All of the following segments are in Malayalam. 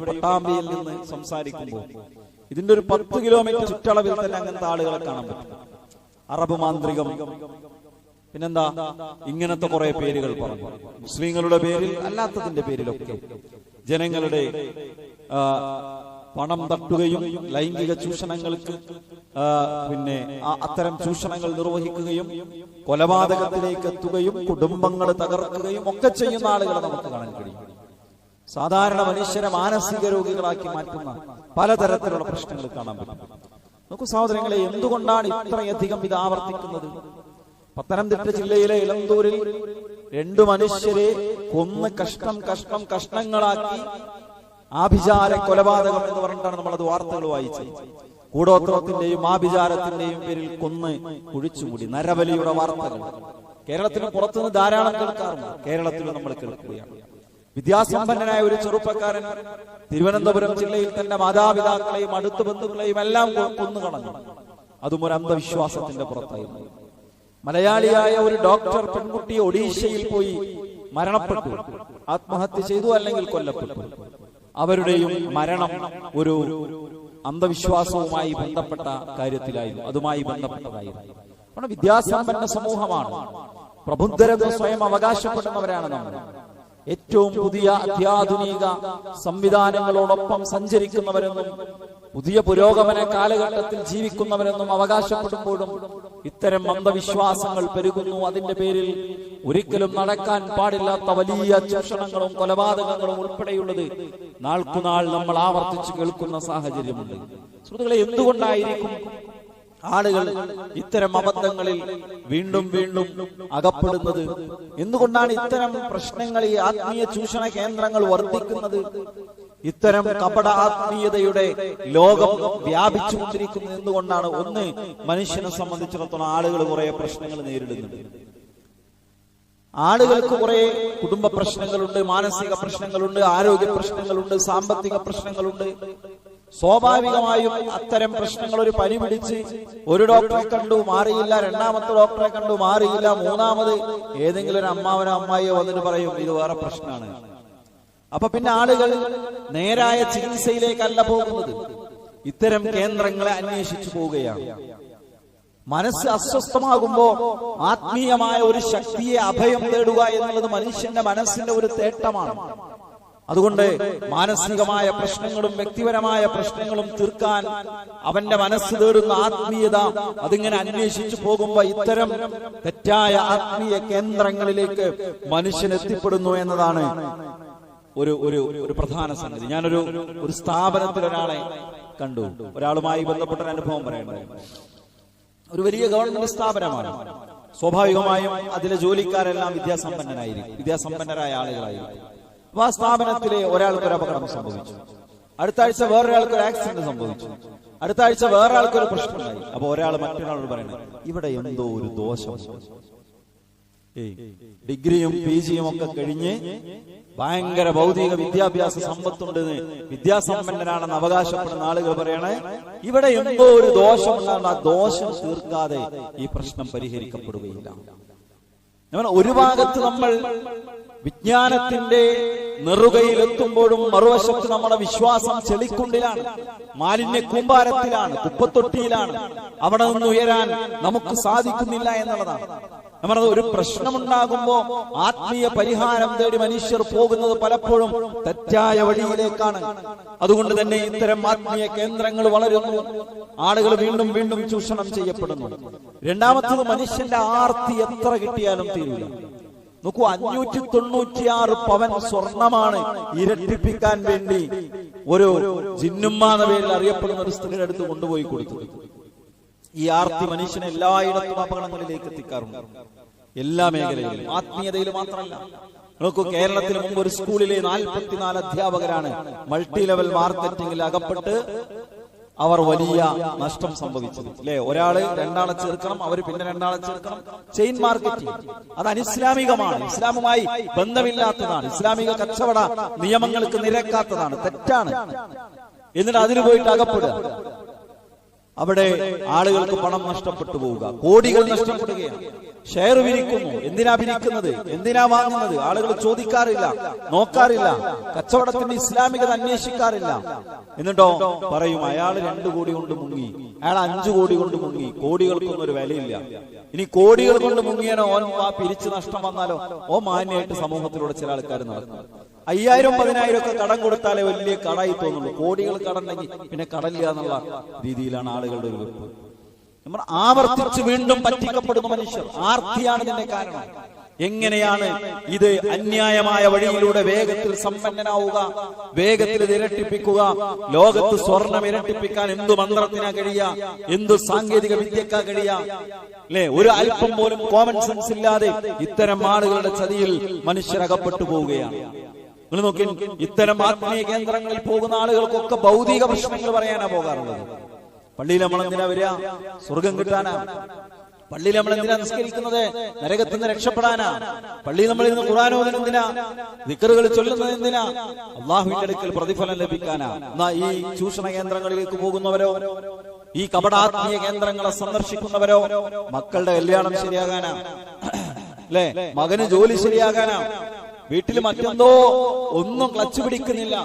പട്ടാമ്പിയിൽ നിന്ന് സംസാരിക്കുമ്പോൾ ഇതിന്റെ ഒരു 10 കിലോമീറ്റർ ചുറ്റളവിൽ തന്നെ അങ്ങനത്തെ ആളുകളെ കാണാൻ പറ്റും. അറബ് മാന്ത്രികം, പിന്നെന്താ ഇങ്ങനത്തെ കുറെ പേരുകൾ പറഞ്ഞു. മുസ്ലിങ്ങളുടെ പേരിൽ അല്ലാത്തതിന്റെ പേരിലൊക്കെ ജനങ്ങളുടെ പണം തട്ടുകയും ലൈംഗിക ചൂഷണങ്ങൾക്ക് പിന്നെ അത്തരം ചൂഷണങ്ങൾ നിർവഹിക്കുകയും കൊലപാതകത്തിലേക്ക് എത്തുകയും കുടുംബങ്ങൾ തകർക്കുകയും ഒക്കെ ചെയ്യുന്ന ആളുകളെ നമുക്ക് കാണാൻ കഴിയും. സാധാരണ മനുഷ്യരെ മാനസിക രോഗികളാക്കി മാറ്റുന്ന പലതരത്തിലുള്ള പ്രശ്നങ്ങൾ കാണാൻ പറ്റും. നോക്കൂ സഹോദരങ്ങളെ, എന്തുകൊണ്ടാണ് ഇത്രയധികം ഇത് ആവർത്തിക്കുന്നത്? പത്തനംതിട്ട ജില്ലയിലെ ഇളന്തൂരിൽ 2 മനുഷ്യരെ കൊന്ന് കഷ്ണങ്ങളാക്കി ആഭിചാര കൊലപാതകം എന്ന് പറഞ്ഞിട്ടാണ് നമ്മളത് വാർത്തകൾ വായിച്ചത്. കൂടോത്രത്തിന്റെയും ആഭിചാരത്തിന്റെയും പേരിൽ കൊന്ന് കുഴിച്ചുകൂടി നരബലിയുടെ വാർത്തകൾ കേരളത്തിന് പുറത്തുനിന്ന് ധാരാളം കേൾക്കാറുണ്ട്. കേരളത്തിൽ നമ്മൾ കേൾക്കുകയാണ്. വിദ്യാസമ്പന്നനായ ഒരു ചെറുപ്പക്കാരൻ തിരുവനന്തപുരം ജില്ലയിൽ തന്റെ മാതാപിതാക്കളെയും അടുത്ത ബന്ധുക്കളെയും എല്ലാം കൊന്നുകളഞ്ഞു. അതും ഒരു അന്ധവിശ്വാസത്തിന്റെ പുറത്തായിരുന്നു. മലയാളിയായ ഒരു ഡോക്ടർ പെൺകുട്ടി ഒഡീഷയിൽ പോയി മരണപ്പെട്ടു, ആത്മഹത്യ ചെയ്തു അല്ലെങ്കിൽ കൊല്ലപ്പെട്ടു. അവരുടെയും മരണം ഒരു അന്ധവിശ്വാസവുമായി ബന്ധപ്പെട്ട കാര്യത്തിലായിരുന്നു, അതുമായി ബന്ധപ്പെട്ടതായിരുന്നു. വിദ്യാസമ്പന്ന സമൂഹമാണ്, പ്രബുദ്ധരെന്ന് സ്വയം അവകാശപ്പെടുന്നവരാണ് നമ്മൾ. ഏറ്റവും പുതിയ അത്യാധുനിക സംവിധാനങ്ങളോടൊപ്പം സഞ്ചരിക്കുന്നവരെന്നും പുതിയ പുരോഗമന കാലഘട്ടത്തിൽ ജീവിക്കുന്നവരെന്നും അവകാശപ്പെടുമ്പോഴും ഇത്തരം അന്ധവിശ്വാസങ്ങൾ പെരുകുന്നു. അതിന്റെ പേരിൽ ഒരിക്കലും നടക്കാൻ പാടില്ലാത്ത വലിയ ചൂഷണങ്ങളും കൊലപാതകങ്ങളും ഉൾപ്പെടെയുള്ളത് നാൾക്കുനാൾ നമ്മൾ ആവർത്തിച്ചു കേൾക്കുന്ന സാഹചര്യമുണ്ട്. സുഹൃത്തുക്കളെ, എന്തുകൊണ്ടായിരിക്കും ആളുകൾ ഇത്തരം അബദ്ധങ്ങളിൽ വീണ്ടും വീണ്ടും അകപ്പെടുന്നത്? എന്തുകൊണ്ടാണ് ഇത്തരം പ്രശ്നങ്ങൾ, ഈ ആത്മീയ ചൂഷണ കേന്ദ്രങ്ങൾ വർദ്ധിക്കുന്നത്? ഇത്തരം കപട ആത്മീയതയുടെ ലോകം വ്യാപിച്ചുകൊണ്ടിരിക്കുന്നത് എന്തുകൊണ്ടാണ്? ഒന്ന്, മനുഷ്യനെ സംബന്ധിച്ചിടത്തോളം ആളുകൾ കുറെ പ്രശ്നങ്ങൾ നേരിടുന്നുണ്ട്. ആളുകൾക്ക് കുറെ കുടുംബ പ്രശ്നങ്ങളുണ്ട്, മാനസിക പ്രശ്നങ്ങളുണ്ട്, ആരോഗ്യ പ്രശ്നങ്ങളുണ്ട്, സാമ്പത്തിക പ്രശ്നങ്ങളുണ്ട്. സ്വാഭാവികമായും അത്തരം പ്രശ്നങ്ങൾ, ഒരു പനി പിടിച്ച് ഒരു ഡോക്ടറെ കണ്ടു മാറിയില്ല, രണ്ടാമത്തെ ഡോക്ടറെ കണ്ടു മാറിയില്ല, മൂന്നാമത് ഏതെങ്കിലും ഒരു അമ്മാവനോ അമ്മായിയോ വന്നിട്ട് പറയും ഇത് വേറെ പ്രശ്നമാണ്. അപ്പൊ പിന്നെ ആളുകൾ നേരായ ചികിത്സയിലേക്കല്ല പോകുന്നത്, ഇത്തരം കേന്ദ്രങ്ങളെ അന്വേഷിച്ചു പോവുകയാണ്. മനസ്സ് അസ്വസ്ഥമാകുമ്പോ ആത്മീയമായ ഒരു ശക്തിയെ അഭയം തേടുക എന്നുള്ളത് മനുഷ്യന്റെ മനസ്സിന്റെ ഒരു തേട്ടമാണ്. അതുകൊണ്ട് മാനസികമായ പ്രശ്നങ്ങളും വ്യക്തിപരമായ പ്രശ്നങ്ങളും തീർക്കാൻ അവന്റെ മനസ്സ് തേടുന്ന ആത്മീയത അതിങ്ങനെ അന്വേഷിച്ചു പോകുമ്പോ ഇത്തരം തെറ്റായ ആത്മീയ കേന്ദ്രങ്ങളിലേക്ക് മനുഷ്യൻ എത്തിപ്പെടുന്നു എന്നതാണ് ഒരു പ്രധാന സംഗതി. ഞാനൊരു സ്ഥാപനത്തിൽ ഒരാളെ കണ്ടു, ഒരാളുമായി ബന്ധപ്പെട്ട ഒരു അനുഭവം പറയേണ്ടത്. ഒരു വലിയ ഗവൺമെന്റ് സ്ഥാപനമാണ്. സ്വാഭാവികമായും അതിലെ ജോലിക്കാരെല്ലാം വിദ്യാസമ്പന്നരായ ആളുകളായിരിക്കും. അപ്പൊ ആ സ്ഥാപനത്തിലെ ഒരാൾക്കൊരു അപകടം സംഭവിച്ചു, അടുത്ത ആഴ്ച വേറൊരാൾക്കൊരു ആക്സിഡന്റ് സംഭവിച്ചു, അടുത്ത ആഴ്ച വേറെ ആൾക്കൊരു പ്രശ്നമായി. അപ്പൊ ഒരാൾ മറ്റൊരാളോട് പറയണേ, ഇവിടെ എന്തോ ഒരു ദോഷം. ഡിഗ്രിയും PGയും ഒക്കെ കഴിഞ്ഞ് ഭയങ്കര ഭൗതിക വിദ്യാഭ്യാസ സമ്പത്തുണ്ടെന്ന് വിദ്യാസമ്പന്നരാണെന്ന് അവകാശപ്പെടുന്ന ആളുകൾ പറയണേ, ഇവിടെ എന്തോ ഒരു ദോഷമുണ്ടാകുന്ന ആ ദോഷം തീർക്കാതെ ഈ പ്രശ്നം പരിഹരിക്കപ്പെടുകയില്ല. ഒരു ഭാഗത്ത് നമ്മൾ വിജ്ഞാനത്തിന്റെ നെറുകയിലെത്തുമ്പോഴും മറുവശത്ത് നമ്മുടെ വിശ്വാസം ചെളിക്കുണ്ടിലാണ്, മാലിന്യ കൂമ്പാരത്തിലാണ്, കുപ്പത്തൊട്ടിയിലാണ്. അവിടെ നിന്ന് ഉയരാൻ നമുക്ക് സാധിക്കുന്നില്ല എന്നുള്ളതാണ്. നമ്മളത് ഒരു പ്രശ്നമുണ്ടാകുമ്പോ ആത്മീയ പരിഹാരം തേടി മനുഷ്യർ പോകുന്നത് പലപ്പോഴും തെറ്റായ വഴിയിലേക്കാണ്. അതുകൊണ്ട് തന്നെ ഇത്തരം ആത്മീയ കേന്ദ്രങ്ങൾ വളരുന്നു, ആളുകൾ വീണ്ടും വീണ്ടും ചൂഷണം ചെയ്യപ്പെടുന്നു. രണ്ടാമത്തത്, മനുഷ്യന്റെ ആർത്തി എത്ര കിട്ടിയാലും തീരില്ല. നോക്കൂ, 596 പവൻ സ്വർണമാണ് ഇരട്ടിപ്പിക്കാൻ വേണ്ടി ഒരു ജിന്നുമ്മ എന്ന പേരിൽ അറിയപ്പെടുന്ന ഒരു സ്ത്രീയുടെ അടുത്ത് കൊണ്ടുപോയി കൊടുത്തു. ഈ ആർത്തി മനുഷ്യനെ എല്ലായിടത്തും അപകടങ്ങളിലേക്ക് എത്തിക്കാറുണ്ട്, എല്ലാ മേഖലയിലും, ആത്മീയതയിൽ മാത്രമല്ല. നോക്കൂ, കേരളത്തിന് മുമ്പ് ഒരു സ്കൂളിലെ 44 അധ്യാപകരാണ് മൾട്ടി ലെവൽ മാർക്കറ്റിംഗിൽ അകപ്പെട്ട് അവർ വലിയ നഷ്ടം സംഭവിച്ചത്, അല്ലെ? ഒരാള് രണ്ടാളെ ചേർക്കണം, അവർ പിന്നെ രണ്ടാളെ ചേർക്കണം. ചെയിൻ മാർക്കറ്റിംഗ് അത് അനിസ്ലാമികമാണ്, ഇസ്ലാമുമായി ബന്ധമില്ലാത്തതാണ്, ഇസ്ലാമിക കച്ചവട നിയമങ്ങൾക്ക് നിരക്കാത്തതാണ്, തെറ്റാണ്. എന്നിട്ട് അതിന് പോയിട്ട് അകപ്പെടുക. അവിടെ ആളുകൾക്ക് പണം നഷ്ടപ്പെട്ടു പോവുക, കോടികൾ നഷ്ടപ്പെടുകയാണ്. ഷെയർ വിരിക്കുന്നു. എന്തിനാ വിരിക്കുന്നത്? എന്തിനാ വാങ്ങുന്നത്? ആളുകൾ ചോദിക്കാറില്ല, നോക്കാറില്ല, കച്ചവടത്തിന്റെ ഇസ്ലാമികത അന്വേഷിക്കാറില്ല. എന്നിട്ടോ പറയും അയാൾ 2 കോടി കൊണ്ട് മുങ്ങി, അയാൾ 5 കോടി കൊണ്ട് മുങ്ങി. കോടികൾക്കൊന്നും ഒരു വിലയില്ല. ഇനി കോടികൾ കൊണ്ട് മുങ്ങിയാനോ ഓൻ പിരിച്ച് നഷ്ടം വന്നാലോ ഓ മാന്യമായിട്ട് സമൂഹത്തിലൂടെ ചില ആൾക്കാർ നടക്കും. 5000 10,000 ഒക്കെ കടം കൊടുത്താലേ വലിയ കടായി തോന്നുള്ളൂ. കോടികൾ കടണ്ടെങ്കിൽ പിന്നെ കടല്ല എന്നുള്ള രീതിയിലാണ് ആളുകളുടെ ഒരു വെപ്പ്. നമ്മൾ ആവർത്തിച്ച് വീണ്ടും പറ്റിക്കപ്പെടുന്ന മനുഷ്യർ. ആർത്തിയാണ് ഇതിന്റെ കാരണം. എങ്ങനെയാണ് ഇത് അന്യായമായ വഴിയിലൂടെ വേഗത്തിൽ സമ്പന്നനാവുക, വേഗത്തിൽ ഇത് ഇരട്ടിപ്പിക്കുക? ലോകത്ത് സ്വർണം ഇരട്ടിപ്പിക്കാൻ എന്തു മന്ത്രത്തിനാ കഴിയുക, എന്തു സാങ്കേതിക വിദ്യക്കാ കഴിയുക? അല്ലെ, ഒരു അല്പം പോലും കോമൺ സെൻസ് ഇല്ലാതെ ഇത്തരം ആളുകളുടെ ചതിയിൽ മനുഷ്യരകപ്പെട്ടു പോവുകയാണ്. നിങ്ങൾ നോക്കി, ഇത്തരം ആത്മീയ കേന്ദ്രങ്ങളിൽ പോകുന്ന ആളുകൾക്കൊക്കെ ഭൗതിക പ്രശ്നങ്ങൾ പറയാനാ പോകാറുള്ളത്. പള്ളിയിൽ നമ്മൾ എന്തിനാ വരിക? സ്വർഗം കിട്ടാനാ. പള്ളിയിൽ നമ്മൾ എന്തിനാ നിസ്കരിക്കുന്നത്? നരകത്തിൽ നിന്ന് രക്ഷപ്പെടാനാ. പള്ളിയിൽ നമ്മൾ ഇന്ന് ഖുർആൻ ഓതുന്നത് എന്തിനാ? ദിക്റുകൾ ചൊല്ലുന്നത് എന്തിനാ? അള്ളാഹുവിന്റെ അടുക്കൽ പ്രതിഫലം ലഭിക്കാനാ. എന്നാ ഈ ചൂഷണ കേന്ദ്രങ്ങളിലേക്ക് പോകുന്നവരോ, ഈ കപടാത്മീയ കേന്ദ്രങ്ങളെ സന്ദർശിക്കുന്നവരോ മക്കളുടെ കല്യാണം ശരിയാകാനാ, അല്ലെ, മകന് ജോലി ശരിയാകാനാ, വീട്ടിൽ മറ്റെന്തോ ഒന്നും ക്ലച്ച് പിടിക്കുന്നില്ല,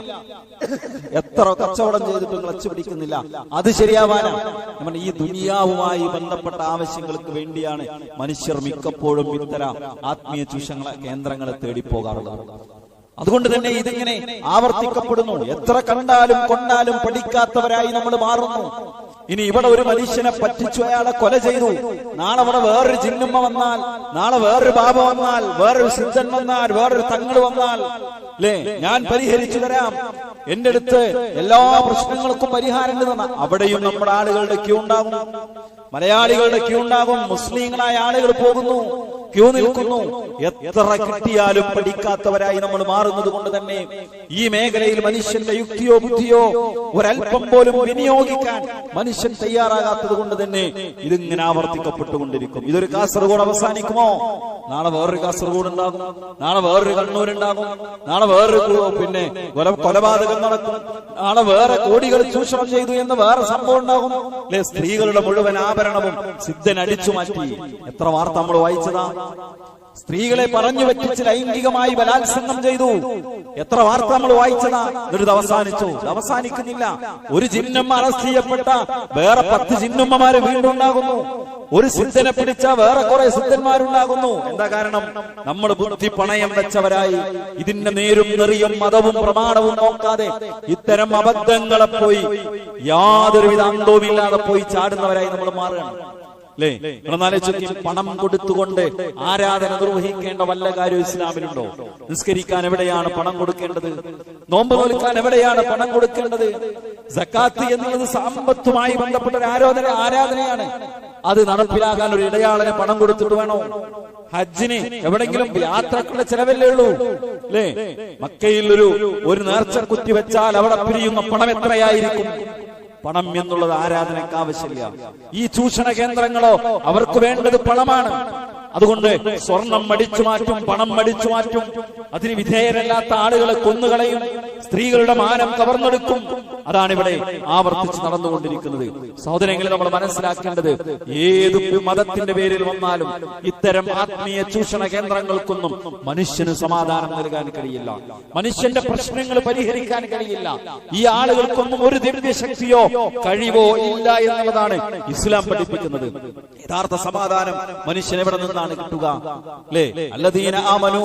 എത്ര കച്ചവടം ചെയ്തിട്ടും ക്ലച്ച് പിടിക്കുന്നില്ല, അത് ശരിയാവാനാ. നമ്മൾ ഈ ദുനിയാവുമായി ബന്ധപ്പെട്ട ആവശ്യങ്ങൾക്ക് വേണ്ടിയാണ് മനുഷ്യർ മിക്കപ്പോഴും ഇത്തരം ആത്മീയ ചൂഷണ കേന്ദ്രങ്ങളെ തേടിപ്പോകാറുള്ളത്. അതുകൊണ്ട് തന്നെ ഇതിങ്ങനെ ആവർത്തിക്കപ്പെടുന്നു. എത്ര കണ്ടാലും കൊണ്ടാലും പഠിക്കാത്തവരായി നമ്മൾ മാറുന്നു. ഇനി ഇവിടെ ഒരു മനുഷ്യനെ പറ്റിച്ചു, അയാളെ കൊല ചെയ്തു. നാളെ ഇവിടെ വേറൊരു ജിന്നുമ്മ വന്നാൽ, നാളെ വേറൊരു ബാബ വന്നാൽ, വേറൊരു സിദ്ധൻ വന്നാൽ, വേറൊരു തങ്ങള് വന്നാൽ, അല്ലേ, ഞാൻ പരിഹരിച്ചു തരാം, എന്റെ അടുത്ത് എല്ലാ പ്രശ്നങ്ങൾക്കും പരിഹാരം ഉണ്ട്. അവിടെയും നമ്മുടെ ആളുകളുടെ ക്യൂ ഉണ്ടാകും, മലയാളികളുടെ ക്യൂ ഉണ്ടാകും. മുസ്ലിങ്ങളായ ആളുകൾ പോകുന്നു, ക്യൂ നിൽക്കുന്നു. എത്ര കിട്ടിയാലും പഠിക്കാത്തവരായി നമ്മൾ മാറുന്നത് കൊണ്ട് തന്നെ ഈ മേഖലയിൽ മനുഷ്യന്റെ യുക്തിയോ ബുദ്ധിയോ ഒരല്പം പോലും വിനിയോഗിക്കാൻ മനുഷ്യൻ തയ്യാറാകാത്തത് കൊണ്ട് തന്നെ ഇതിങ്ങനെ ആവർത്തിക്കപ്പെട്ടുകൊണ്ടിരിക്കും. ഇതൊരു കാസർഗോഡ് അവസാനിക്കുമോ? നാളെ വേറൊരു കാസർഗോഡ് ഉണ്ടാകും, നാളെ വേറൊരു കണ്ണൂരുണ്ടാകും, നാളെ വേറൊരു കൊലപാതകം നടക്കും, നാളെ വേറെ കോടികൾ ചൂഷണം ചെയ്തു എന്ന് വേറെ സംഭവം ഉണ്ടാകും. അല്ലെ, സ്ത്രീകളുടെ മുഴുവൻ ആഭരണവും സിദ്ധൻ അടിച്ചു മാറ്റി. എത്ര വാർത്ത നമ്മൾ വായിച്ചതാ? സ്ത്രീകളെ പറഞ്ഞു പറ്റിച്ച് ലൈംഗികമായി ബലാത്സംഗം ചെയ്തു. എത്ര വാർത്ത നമ്മൾ വായിച്ചതാ? എന്നിട്ട് അവസാനിച്ചു? അവസാനിക്കുന്നില്ല. ഒരു ജിന്നമ്മ അറസ്റ്റ് ചെയ്യപ്പെട്ട വേറെ 10 ജിന്നമ്മമാര് വീണ്ടും ഉണ്ടാകുന്നു. ഒരു സിദ്ധനെ പിടിച്ച വേറെ കുറെ സിദ്ധന്മാരുണ്ടാകുന്നു. എന്താ കാരണം? നമ്മൾ ബുദ്ധി പണയം വെച്ചവരായി ഇതിന്റെ നേരും നെറിയും മതവും പ്രമാണവും നോക്കാതെ ഇത്തരം അബദ്ധങ്ങളെ പോയി യാതൊരുവിധ അന്തവുമില്ലാതെ പോയി ചാടുന്നവരായി നമ്മൾ മാറുകയാണ്. അല്ലേ, പണം കൊടുത്തുകൊണ്ട് ആരാധന നിർവഹിക്കേണ്ട വല്ല കാര്യം ഇസ്ലാമിലുണ്ടോ? നിസ്കരിക്കാൻ എവിടെയാണ് പണം കൊടുക്കേണ്ടത്? നോമ്പ് നോൽക്കാൻ എവിടെയാണ് പണം കൊടുക്കേണ്ടത്? സക്കാത്ത് എന്നുള്ളത് സമ്പത്തുമായി ബന്ധപ്പെട്ട ഒരു ആരാധനയാണ്. അത് നടപ്പിലാക്കാൻ ഒരു ഇടയാളന് പണം കൊടുത്തിട്ട് വേണോ? ഹജ്ജിന് എവിടെങ്കിലും യാത്രക്കുള്ള ചെലവല്ലേ ഉള്ളൂ, അല്ലേ? മക്കയിൽ ഒരു നേർച്ച കുറ്റി വെച്ചാൽ അവിടെ പിരിയുന്ന പണം എത്രയായിരിക്കും? പണം എന്നുള്ളത് ആരാധനയ്ക്ക് ആവശ്യമില്ല. ഈ ചൂഷണ കേന്ദ്രങ്ങളോ അവർക്ക് വേണ്ടത് പണമാണ്. അതുകൊണ്ട് സ്വർണം മടിച്ചു മാറ്റും, പണം മടിച്ചു മാറ്റും, അതിന് വിധേയരല്ലാത്ത ആളുകളെ കൊന്നുകളയും, സ്ത്രീകളുടെ മാനം കവർന്നെടുക്കും. അതാണ് ഇവിടെ ആവർത്തിച്ച് നടന്നുകൊണ്ടിരിക്കുന്നത്. സഹോദരങ്ങളെ, നമ്മൾ മനസ്സിലാക്കേണ്ടത് ഏത് മതത്തിന്റെ പേരിൽ വന്നാലും ഇത്തരം ആത്മീയ ചൂഷണ കേന്ദ്രങ്ങൾക്കൊന്നും മനുഷ്യന് സമാധാനം നൽകാൻ കഴിയില്ല, മനുഷ്യന്റെ പ്രശ്നങ്ങൾ പരിഹരിക്കാൻ കഴിയില്ല. ഈ ആളുകൾക്കൊന്നും ഒരു ദിവ്യശക്തിയോ കഴിവോ ഇല്ല എന്നുള്ളതാണ് ഇസ്ലാം പഠിപ്പിക്കുന്നത്. യഥാർത്ഥ സമാധാനം മനുഷ്യൻ എവിടെ നിന്നാണ് കിട്ടുക? അല്ലേ, അല്ലദീന ആമനൂ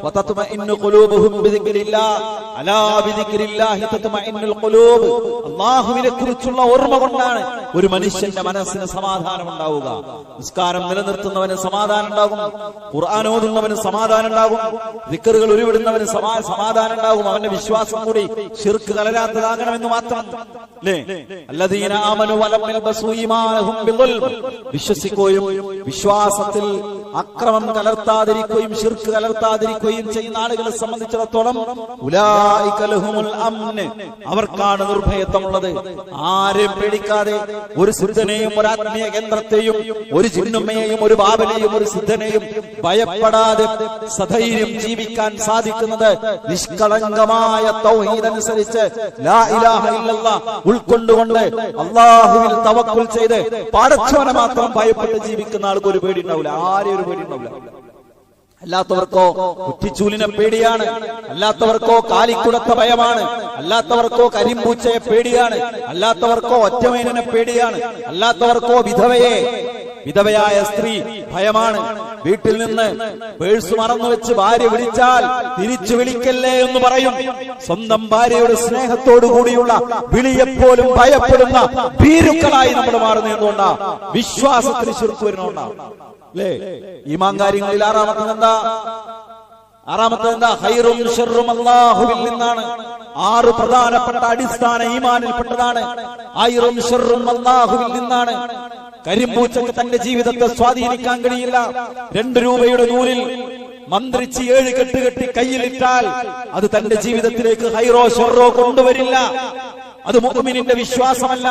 വതത്മഇന്നു ഖുലൂബുഹും ബിദിക്രില്ലാഹ് അലാ ബിദിക്രില്ലാഹി തത്മഇന്നുൽ ഖുലൂബ്. അല്ലാഹുവിനെ കുറിച്ചുള്ള ഓർമ്മ കൊണ്ടാണ് ഒരു മനുഷ്യന്റെ മനസ്സിന് സമാധാനം ഉണ്ടാവുക. നിസ്കാരം നിലനിർത്തുന്നവന് സമാധാനം ഉണ്ടാകും, ഖുർആൻ ഓതുന്നവന് സമാധാനം ഉണ്ടാകും, ദിക്റുകൾ ഉരുവിടുന്നവന് സമാധാനം ഉണ്ടാകും. അവന്റെ വിശ്വാസം കൂടി ശിർക്ക് കലരാത്തതാകണമെന്ന് മാത്രം. അല്ലേ, അല്ലദീന ആമനൂ വലം യൽബസൂ ഈമാനഹും ബിദുൽം. വിശ്വസിക്കുകയും വിശ്വാസത്തിൽ അക്രമം കലർത്താതിരിക്കുകയും ശിർക്ക് കലർത്താതിരിക്കുകയും ചെയ്യുന്ന ആളുകളെ സംബന്ധിച്ചിടത്തോളം ഉലൈക ലഹുമുൽ അംൻ, അവർക്കാണ് നിർഭയത്വമുള്ളത്. ആരെയും പേടിക്കാതെ ഒരു സിദ്ധനെയും ഒരു ആത്മീയ കേന്ദ്രത്തെയും ഒരു ജിന്നുമ്മയെയും ഒരു ബാബനെയും ഒരു സിദ്ധനെയും ഭയപ്പെടാതെ സധൈര്യം ജീവിക്കാൻ സാധിക്കുന്നത് നിഷ്കളങ്കമായ തൗഹീദ് അനുസരിച്ച് ലാ ഇലാഹ ഇല്ലല്ലാഹ് ഉൾക്കൊണ്ടുകൊണ്ട് അല്ലാഹുവിൽ തവക്കുൽ ചെയ്ത് പടച്ചവനെ മാത്രം ഭയപ്പെട്ട് ജീവിക്കുന്ന ആൾക്ക് ഒരു പേടി ഉണ്ടാവില്ല, ആരെയും ഒരു പേടി ഉണ്ടാവില്ല. അല്ലാത്തവർക്കോ കുറ്റിച്ചൂലിനെ പേടിയാണ്, അല്ലാത്തവർക്കോ കാലിക്കുടത്ത ഭയമാണ്, അല്ലാത്തവർക്കോ കരിമ്പൂച്ചയെ പേടിയാണ്, അല്ലാത്തവർക്കോ ഒറ്റമൈനനെ പേടിയാണ്, അല്ലാത്തവർക്കോ വിധവയായ സ്ത്രീ ഭയമാണ്. വീട്ടിൽ നിന്ന് പേഴ്സ് മറന്നു വെച്ച് ഭാര്യ വിളിച്ചാൽ തിരിച്ചു വിളിക്കല്ലേ എന്ന് പറയും. സ്വന്തം ഭാര്യയുടെ സ്നേഹത്തോടു കൂടിയുള്ള വിളിയെപ്പോലും ഭയപ്പെടുന്ന ഭീരുക്കളായി നമ്മൾ മാറുന്നത് എന്തുകൊണ്ടാ? വിശ്വാസത്തിന് ശിർക്ക് വരുന്നോണ്ടാ അല്ലേ? ഈമാൻ കാര്യങ്ങളിൽ ആറാമത്തെ എന്താ? ഖൈറും ശർറും അല്ലാഹുവിൽ നിന്നാണ്. 6 പ്രധാനപ്പെട്ട അടിസ്ഥാന ഈമാനിൽപ്പെട്ടതാണ്. ഖൈറും ശർറും അല്ലാഹുവിൽ നിന്നാണ്. കരിമ്പൂച്ചക്ക് തന്റെ ജീവിതത്തെ സ്വാധീനിക്കാൻ കഴിയില്ല. 2 രൂപയുടെ നൂലിൽ മന്ത്രിച്ച് 7 കെട്ടുകെട്ടി കയ്യിലിട്ടാൽ അത് തന്റെ ജീവിതത്തിലേക്ക് ഖൈറോ ശർറോ കൊണ്ടുവരില്ല. അത് മുഅ്മിനിന്റെ വിശ്വാസമല്ല.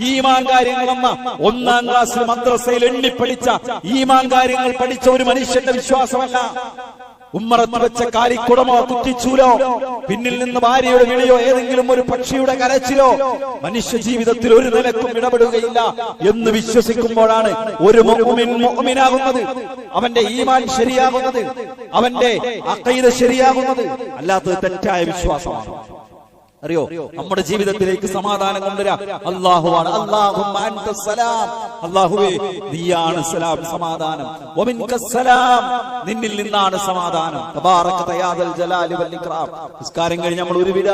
ഈമാൻ കാര്യങ്ങളെന്ന 1-ാം ക്ലാസ്സിൽ മദ്രസയിൽ എണ്ണിപ്പടിച്ച ഈമാൻ കാര്യങ്ങൾ പഠിച്ച ഒരു മനുഷ്യന്റെ വിശ്വാസമല്ല. ഉമ്മറത്ത് വെച്ച കാലിക്കുടമോ കുറ്റിച്ചൂലോ പിന്നിൽ നിന്ന് ഭാര്യയുടെ വിളിയോ ഏതെങ്കിലും ഒരു പക്ഷിയുടെ കരച്ചിലോ മനുഷ്യ ജീവിതത്തിൽ ഒരു നിലക്കും ഇടപെടുകയില്ല എന്ന് വിശ്വസിക്കുമ്പോഴാണ് ഒരു മുഅ്മിൻ മുഅ്മിനാകുന്നത്, അവന്റെ ഈമാൻ ശരിയാകുന്നത്, അവന്റെ അഖീദ ശരിയാകുന്നത്. അല്ലാത്തത് തെറ്റായ വിശ്വാസമാണ്. അറിയോ, നമ്മുടെ ജീവിതത്തിലേക്ക് സമാധാനം കൊണ്ടുവരാ അല്ലാഹുവാണ്. അല്ലാഹുമ്മ അൻതസ് സലാം, അല്ലാഹുവേ നീയാണ് സലാം, സമാധാനം. വമിൻകസ് സലാം, നിന്നിൽ നിന്നാണ് സമാധാനം. തബാറക യാ ദൽ ജലാലി വൽ ഇക്റാം. നിസ്കാരം കഴിഞ്ഞ് നമ്മൾ ഉരുവിട,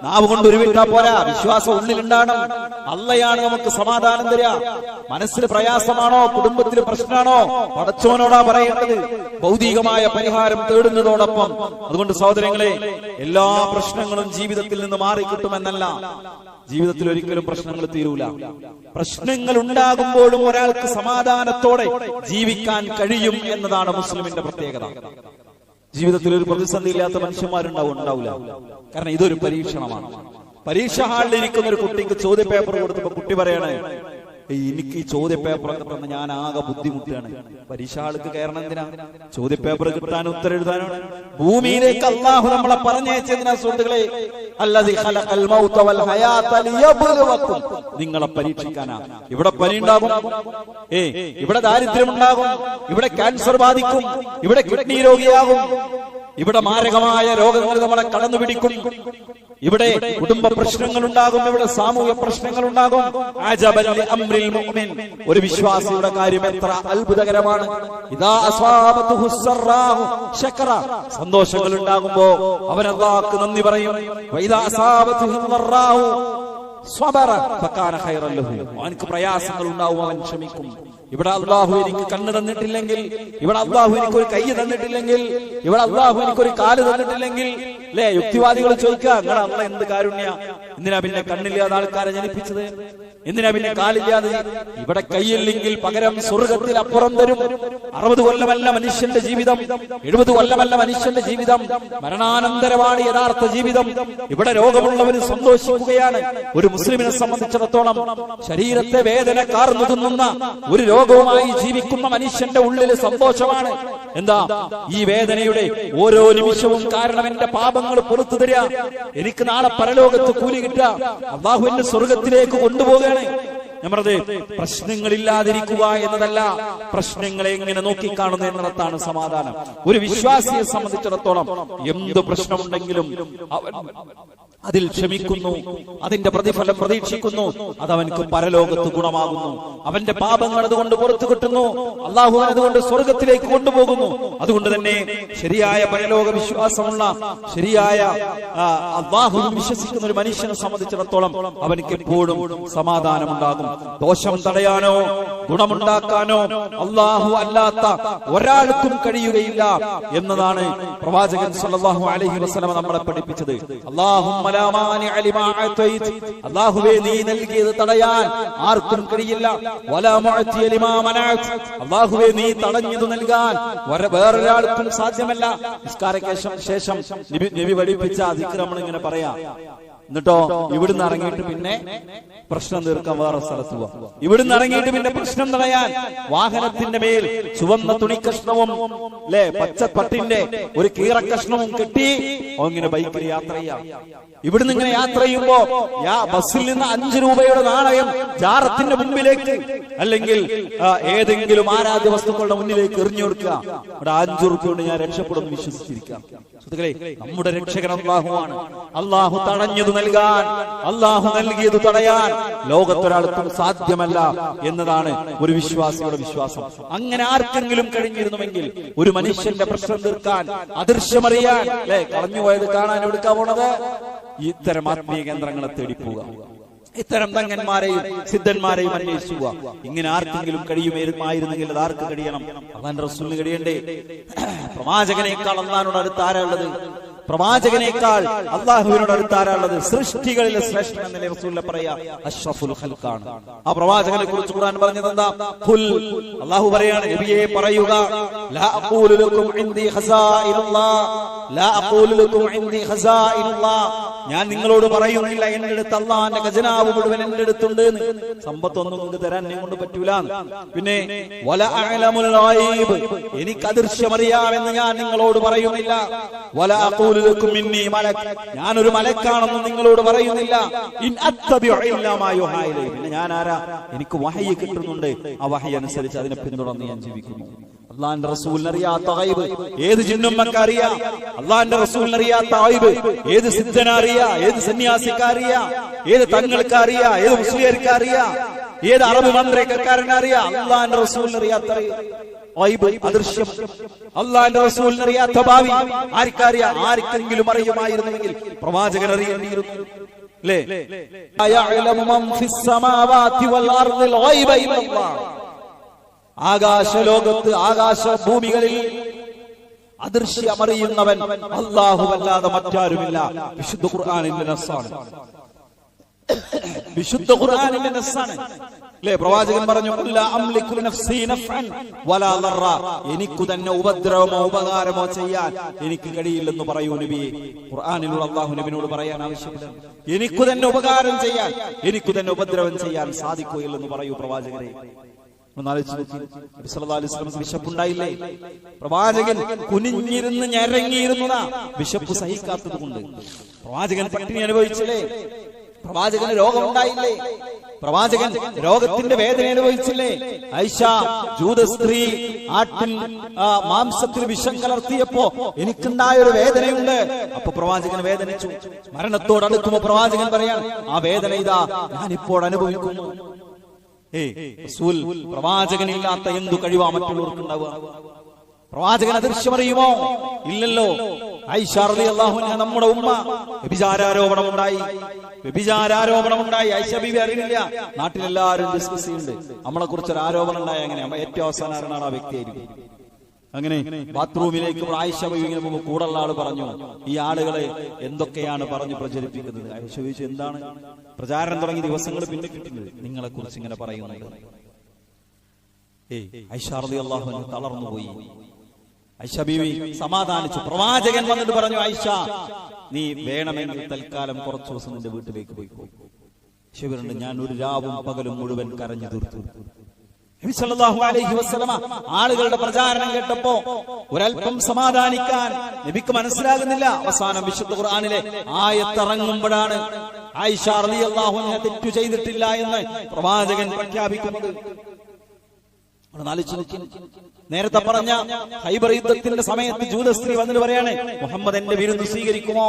നാവ് കൊണ്ട് ഉരുവിട്ടാ പോരാ, വിശ്വാസം ഉള്ളിലുണ്ടാകണം. അള്ളയാണ് നമുക്ക് സമാധാനം തരാ. മനസ്സിൽ പ്രയാസമാണോ, കുടുംബത്തിൽ പ്രശ്നമാണോ, പടച്ചോനോടാ പറയേണ്ടത്, ഭൗതികമായ പരിഹാരം തേടുന്നതോടൊപ്പം. അതുകൊണ്ട് സഹോദരങ്ങളെ, എല്ലാ പ്രശ്നങ്ങളും ജീവിതത്തിൽ മാറിക്കിട്ടുമെന്നല്ല. ജീവിതത്തിൽ ഒരിക്കലും പ്രശ്നങ്ങൾ തീരൂല. പ്രശ്നങ്ങൾ ഉണ്ടാകുമ്പോഴും ഒരാൾക്ക് സമാധാനത്തോടെ ജീവിക്കാൻ കഴിയും എന്നതാണ് മുസ്ലിമിന്റെ പ്രത്യേകത. ജീവിതത്തിൽ ഒരു പ്രതിസന്ധി ഇല്ലാത്ത മനുഷ്യന്മാരുണ്ടാവില്ല. കാരണം ഇതൊരു പരീക്ഷണമാണ്. പരീക്ഷ ഹാളിൽ ഇരിക്കുന്ന ഒരു കുട്ടിക്ക് ചോദ്യ പേപ്പർ കൊടുത്തപ്പോ കുട്ടി പറയണേ, എനിക്ക് ഈ ചോദ്യ പേപ്പറൊക്കെ തന്നെ ഞാൻ ആകെ ബുദ്ധിമുട്ടാണ്. പരീക്ഷ ആൾക്ക് കയറണം എന്തിനാ? ചോദ്യ പേപ്പർ കിട്ടാനും ഉത്തരം എഴുതാനാണ്. ഭൂമിയിലേക്ക് അല്ലാഹു നമ്മളെ പറഞ്ഞയച്ചതിനാ സുഹൃത്തുക്കളെ, അല്ലദീ ഖലഖൽ മൗത വൽ ഹയാത ലിയബ്ലുവക്കും, നിങ്ങളെ പരീക്ഷിക്കാനാ. ഇവിടെ പനി ഉണ്ടാകും, ഇവിടെ ദാരിദ്ര്യം ഉണ്ടാകും, ഇവിടെ ക്യാൻസർ ബാധിക്കും, ഇവിടെ കിഡ്നി രോഗിയാകും, ഇവിടെ മാരകമായ രോഗങ്ങൾ നമ്മളെ കടന്നു പിടിക്കും, ഇവിടെ കുടുംബ പ്രശ്നങ്ങൾ ഉണ്ടാകും, ഇവിടെ സാമൂഹ്യ പ്രശ്നങ്ങൾ ഉണ്ടാകും. അജബൻ ലി അംറിൽ മുഅ്മിൻ, ഒരു വിശ്വാസിയുടെ കാര്യം എത്ര അത്ഭുതകരമാണ്. ഇദാ അസ്വാബതുഹു സറാഹു ശകറ, സന്തോഷങ്ങൾ ഉണ്ടാകുമ്പോ അവൻ അല്ലാഹുവിന് നന്ദി പറയും. വഇദാ അസ്വാബതുഹു ദറാഹു സ്വബറ ഫകാന ഖൈറൻ ലഹു, അവൻക്ക് പ്രയാസങ്ങൾ ഉണ്ടാവും, അവൻ ക്ഷമിക്കും. ഇവിടെ അല്ലാഹു എനിക്ക് കണ്ണ് തന്നിട്ടില്ലെങ്കിൽ, ഇവിടെ അല്ലാഹു എനിക്ക് ഒരു കൈ തന്നിട്ടില്ലെങ്കിൽ, ഇവിടെ അല്ലാഹു എനിക്കൊരു കാല് തന്നിട്ടില്ലെങ്കിൽ, അല്ലെ യുക്തിവാദികൾ ചോദിക്കുക, നിങ്ങളെ അള്ള എന്ത് കാരുണ്യ, എന്തിനാ പിന്നെ കണ്ണില്ലാതെ ആൾക്കാരെ ജനിപ്പിച്ചത്, എന്തിനാ പിന്നെ കാലില്ലാതെ? ഇവിടെ കൈയില്ലെങ്കിൽ പകരം സ്വർഗത്തിൽ അപ്പുറം തരും. 60 കൊല്ലമല്ല മനുഷ്യന്റെ ജീവിതം, 70 കൊല്ലമല്ല മനുഷ്യന്റെ ജീവിതം, മരണാനന്തരമാണ് യഥാർത്ഥ ജീവിതം. ഇവിടെ രോഗമുള്ളവന് സന്തോഷിക്കുകയാണ്. ഒരു മുസ്ലിമിനെ സംബന്ധിച്ചിടത്തോളം ശരീരത്തെ വേദന കാർന്നു തിന്നുന്ന ഒരു രോഗവുമായി ജീവിക്കുന്ന മനുഷ്യന്റെ ഉള്ളിൽ സന്തോഷമാണ്. എന്താ? ഈ വേദനയുടെ ഓരോ നിമിഷവും കാരണം എന്റെ പാപങ്ങൾ പുറത്തു തരിക, എനിക്ക് നാളെ പരലോകത്ത് കൂലി കിട്ടുക, അല്ലാഹു എന്നെ സ്വർഗത്തിലേക്ക് കൊണ്ടുപോകുകയാണ്. നമ്മുടെ പ്രശ്നങ്ങളില്ലാതിരിക്കുക എന്നതല്ല, പ്രശ്നങ്ങളെ എങ്ങനെ നോക്കിക്കാണുന്നു എന്നിടത്താണ് സമാധാനം. ഒരു വിശ്വാസിയെ സംബന്ധിച്ചിടത്തോളം എന്ത് പ്രശ്നമുണ്ടെങ്കിലും അവൻ അതിൽ ക്ഷമിക്കുന്നു, അതിന്റെ പ്രതിഫലം പ്രതീക്ഷിക്കുന്നു, അതവനക്ക് പരലോകത്ത് ഗുണമാകുന്നു. അവന്റെ പാപങ്ങൾ അതുകൊണ്ട് പുറത്തു കിട്ടുന്നു, അല്ലാഹു അതുകൊണ്ട് സ്വർഗത്തിലേക്ക് കൊണ്ടുപോകുന്നു. അതുകൊണ്ട് തന്നെ ശരിയായ പരലോക വിശ്വാസമുള്ള, ശരിയായ അല്ലാഹുവിൽ വിശ്വസിക്കുന്ന ഒരു മനുഷ്യനെ സംബന്ധിച്ചിടത്തോളം അവനക്ക് എപ്പോഴും സമാധാനമുണ്ടാകും. ദോഷം തടയാനോ ഗുണമുണ്ടാക്കാനോ അല്ലാഹു അല്ലാത്ത ഒരാൾക്കും കഴിയുകയില്ല എന്നതാണ് പ്രവാചകൻ സല്ലല്ലാഹു അലൈഹി വസല്ലം നമ്മളെ പഠിപ്പിച്ചത്. അല്ലാഹുമ്മ ലാ മാനിഅ ലിമാ അഅതൈത, അല്ലാഹുവേ നീ നൽകിയത് തടയാൻ ആർക്കും കഴിയില്ല. വലാ മുഅതിയ ലിമാ മനഅത, അല്ലാഹുവേ നീ തടഞ്ഞത് നൽകാൻ വേറൊരാൾക്കും സാധ്യമല്ല. നിസ്കാരಕ್ಕೆ ശേഷം നബി പഠിപ്പിച്ച ദിക്ർ നമ്മൾ ഇങ്ങനെ പറയാ. എന്നിട്ടോ ഇവിടുന്ന് ഇറങ്ങിയിട്ട് പിന്നെ പ്രശ്നം തീർക്കാൻ വേറെ സ്ഥലത്ത് പോവാം. ഇവിടുന്ന് ഇറങ്ങിയിട്ട് പിന്നെ പ്രശ്നം തടയാൻ വാഹനത്തിന്റെ മേൽ ചുവന്ന തുണിക്കഷ്ണവും പച്ചപ്പട്ടിന്റെ ഒരു കീറക്കഷ്ണവും കെട്ടി ഇങ്ങനെ ബൈക്കിൽ യാത്ര ചെയ്യാം. ഇവിടുന്ന് ഇങ്ങനെ യാത്ര ചെയ്യുമ്പോ ബസ്സിൽ നിന്ന് 5 രൂപയുടെ നാണയം ജാറത്തിന്റെ മുമ്പിലേക്ക് അല്ലെങ്കിൽ ഏതെങ്കിലും ആരാധ്യ വസ്തുക്കളുടെ മുന്നിലേക്ക് എറിഞ്ഞു കൊടുക്കുക. ഇവിടെ 5 രൂപ കൊണ്ട് ഞാൻ രക്ഷപ്പെടുമെന്ന് വിശ്വസിച്ചിരിക്കാം. നമ്മുടെ രക്ഷകൻ അല്ലാഹുവാണ്. അല്ലാഹു തടഞ്ഞത് നൽകാൻ, അല്ലാഹു നൽകിയത് തടയാൻ ലോകത്തൊരാൾക്കും സാധ്യമല്ല എന്നതാണ് ഒരു വിശ്വാസിയുടെ വിശ്വാസം. അങ്ങനെ ആർക്കെങ്കിലും കഴിഞ്ഞിരുന്നുവെങ്കിൽ ഒരു മനുഷ്യന്റെ പ്രശ്നം തീർക്കാൻ, അദൃശ്യമറിയാൻ, കളഞ്ഞുപോയത് കാണാൻ എടുക്കാൻ പോണത് ഇത്തരം ആത്മീയ കേന്ദ്രങ്ങളെ തേടിപ്പോവുക, ഇത്തരം തങ്ങന്മാരെയും സിദ്ധന്മാരെയും അന്വേഷിക്കുക. ഇങ്ങനെ ആർക്കെങ്കിലും കഴിയുമായിരുന്നെങ്കിൽ അത് ആർക്ക് കഴിയണം? അല്ലാഹുവിന്റെ റസൂലിന് കഴിയണ്ടേ? പ്രവാചകനേക്കാൾ അല്ലാഹുവിനോട് അടുത്ത് ആരാ ഉള്ളത്? പ്രവാചകനേക്കാൾ അല്ലാഹുവിനോട് അടുത്ത് ആരാ ഉള്ളത്? സൃഷ്ടികളിലെ ശ്രേഷ്ഠൻ എന്നല്ലേ റസൂലുള്ളാഹി പറയാ, അഷ്റഫുൽ ഖൽഖാണ്. ആ പ്രവാചകനെ കുറിച്ച് ഖുർആൻ പറഞ്ഞത് എന്താ? ഖുൽ, അല്ലാഹു പറയാണ്, നബിയെ പറയുക, ലാ അഖൂലു ലക്കും ഇൻദി ഖസാഇനുല്ലാഹ്, ലാ അഖൂലു ലക്കും ഇൻദി ഖസാഇനുല്ലാഹ്, ഞാൻ നിങ്ങളോട് പറയുന്നില്ല എന്റെ അടുത്ത് അല്ലാഹുവിന്റെ ഖജനാവ് മുഴുവൻ എന്റെ അടുത്തുണ്ട് എന്ന്. സമ്പത്തൊന്നും നിങ്ങൾക്ക് തരാൻ എന്നെ കൊണ്ട് പറ്റൂല. പിന്നെ വല അഅലമുൽ ഗൈബ്, എനിക്ക് അദൃശ്യമറിയാമെന്ന് ഞാൻ നിങ്ങളോട് പറയുന്നില്ല. വല അഖൂലു ലക്കും ഇന്നി മലക്, ഞാനൊരു മലക്കാണെന്ന് നിങ്ങളോട് പറയുന്നില്ല. ഇൻ അത്തബിഉ ഇല്ലാ മാ യുഹാ ഇലൈഹി, പിന്നെ ഞാൻ ആരാ? എനിക്ക് വഹയി കിട്ടുന്നുണ്ട്, ആ വഹയി അനുസരിച്ച് അതിനെ പിന്തുടർന്ന് ഞാൻ ജീവിക്കുന്നു. അല്ലാഹുവിന്റെ റസൂലിന് അറിയാത്ത ഗൈബ് ഏത് ജിന്നുമ്മക്ക് അറിയാം? അല്ലാഹുവിന്റെ റസൂലിന് അറിയാത്ത ഗൈബ് ഏത് സിദ്ധന് അറിയാം? ഏത് സന്യാസിക്ക് അറിയാം? ഏത് തങ്ങൾക്ക് അറിയാം? ഏത് മുസ്ലിംക്ക് അറിയാം? ഏത് അറബ് മന്ത്രിക്കാരന് അറിയാം? അല്ലാഹുവിന്റെ റസൂലിന് അറിയാത്ത ഗൈബ്, അദൃശ്യം, അല്ലാഹുവിന്റെ റസൂലിന് അറിയാത്ത ഭാവി ആർക്കറിയാം? ആർക്കെങ്കിലും അറിയുമായിരുന്നുവെങ്കിൽ പ്രവാചകൻ അറിയേണ്ടിയിരുന്നു. അല്ലേ? യഅലമു മൻ ഫിസ് സമാവാതി വൽ അർദിൽ ഗൈബ ഇല്ലല്ലാഹ്, ആകാശലോകത്ത് ആകാശഭൂമികളിൽ അദൃശ്യമറിയുന്നവൻ അല്ലാഹുവല്ലാതെ മറ്റാരുമില്ല. വിശുദ്ധ ഖുർആനിന്റെ നസ്സാണ്, വിശുദ്ധ ഖുർആനിന്റെ നസ്സാണ്. അല്ലേ? പ്രവാചകൻ പറഞ്ഞു, ലാ അംലികു നഫ്സി നഫ്അൻ വലാ ദർറ, എനിക്ക് തന്നെ ഉപദ്രവമോ ഉപകാരമോ ചെയ്യാൻ എനിക്ക് കഴിയില്ലെന്ന് പറയൂ നബിയെ. ഖുർആനിലുള്ള അല്ലാഹു നബിയോട് പറയാൻ ആവശ്യപ്പെടുന്നു, എനിക്ക് തന്നെ ഉപകാരം ചെയ്യാൻ, എനിക്ക് തന്നെ ഉപദ്രവം ചെയ്യാൻ സാധിക്കുകയില്ലെന്ന് പറയൂ പ്രവാചകരെ. വിശപ്പുണ്ടായില്ലേ? പ്രവാചകൻ കുനിഞ്ഞിരുന്ന് ഞരങ്ങിയിരുന്നതാ വിശപ്പ് സഹിക്കാത്തത് കൊണ്ട്. പ്രവാചകൻ പട്ടിണി അനുഭവിച്ചില്ലേ? പ്രവാചകന് രോഗമുണ്ടായില്ലേ? പ്രവാചകൻ രോഗത്തിന്റെ വേദന അനുഭവിച്ചില്ലേ? ആയിഷ ജൂത സ്ത്രീ ആട്ടിൻ മാംസത്തിൽ വിഷം കലർത്തിയപ്പോ എനിക്കുണ്ടായ ഒരു വേദനയുണ്ട്. അപ്പൊ പ്രവാചകൻ വേദനിച്ചു. മരണത്തോടടുക്കുമ്പോ പ്രവാചകൻ പറയാൻ, ആ വേദന ഇതാ ഞാനിപ്പോൾ അനുഭവിക്കുന്നു. റസൂൽ പ്രവാചകനില്ലാത്ത എന്തു കഴിവാ മറ്റുള്ളവർക്ക് ഉണ്ടാവുക? പ്രവാചകൻ അദൃശ്യമറിയുമോ? ഇല്ലല്ലോ. ആയിഷ റളിയല്ലാഹു അൻഹ, നമ്മുടെ ഉമ്മ വ്യഭിചാരോപണമുണ്ടായി. ആയിഷ ബീവി അറിയില്ല, നാട്ടിലെല്ലാവരും ഡിസ്കസ് ചെയ്യുന്നുണ്ട്. നമ്മളെ കുറിച്ചൊരു ആരോപണം ഉണ്ടായ അങ്ങനെ ഏറ്റവും അവസാനം ആ വ്യക്തിയായിരിക്കും. അങ്ങനെ ബാത്റൂമിലേക്ക് ആയിഷ ബീവി ഇങ്ങനെ പോകുമ്പോൾ കൂടുള്ള ആള് പറഞ്ഞു, ഈ ആളുകളെ എന്തൊക്കെയാണ് പറഞ്ഞു പ്രചരിപ്പിക്കുന്നത്? ആയിഷ ചോദിച്ചു, എന്താണ്? പ്രചാരണം തുടങ്ങി ദിവസങ്ങൾ പിന്നെ കിട്ടുന്നത് നിങ്ങളെ കുറിച്ച് ഇങ്ങനെ പറയുന്നുണ്ട്. ആയിഷ റളിയല്ലാഹു അൻഹ തളർന്നുപോയി. ആയിഷ ബീവി സമാധാനിച്ചു. പ്രവാചകൻ വന്നിട്ട് പറഞ്ഞു, ആയിഷ നീ വേണമെങ്കിൽ തൽക്കാലം കുറച്ചു ദിവസം നിന്റെ വീട്ടിലേക്ക് പോയിക്കോ. ശിവരുണ്ട്, ഞാൻ ഒരു രാവും പകലും മുഴുവൻ കരഞ്ഞു തീർത്തു. നബി സല്ലല്ലാഹു അലൈഹി വസല്ലമ ആളുകളുടെ പ്രചാരണം കേട്ടപ്പോ ഒരൽപ്പം സമാധാനിക്കാൻ നബിക്ക് മനസ്സിലാകുന്നില്ല. അവസാനം വിശുദ്ധ ഖുർആനിലെ ആയത്തിറങ്ങുമ്പോഴാണ് ആയിഷ റളിയല്ലാഹു അൻഹ തെറ്റു ചെയ്തിട്ടില്ല എന്ന് പ്രവാചകൻ പ്രഖ്യാപിക്കുന്നത്. നേരത്തെ പറഞ്ഞ ഖൈബർ യുദ്ധത്തിന്റെ സമയത്ത് ജൂത സ്ത്രീ വന്നിട്ട് പറയാണ്, മുഹമ്മദ് എന്റെ വിരുന്ന് സ്വീകരിക്കുമോ?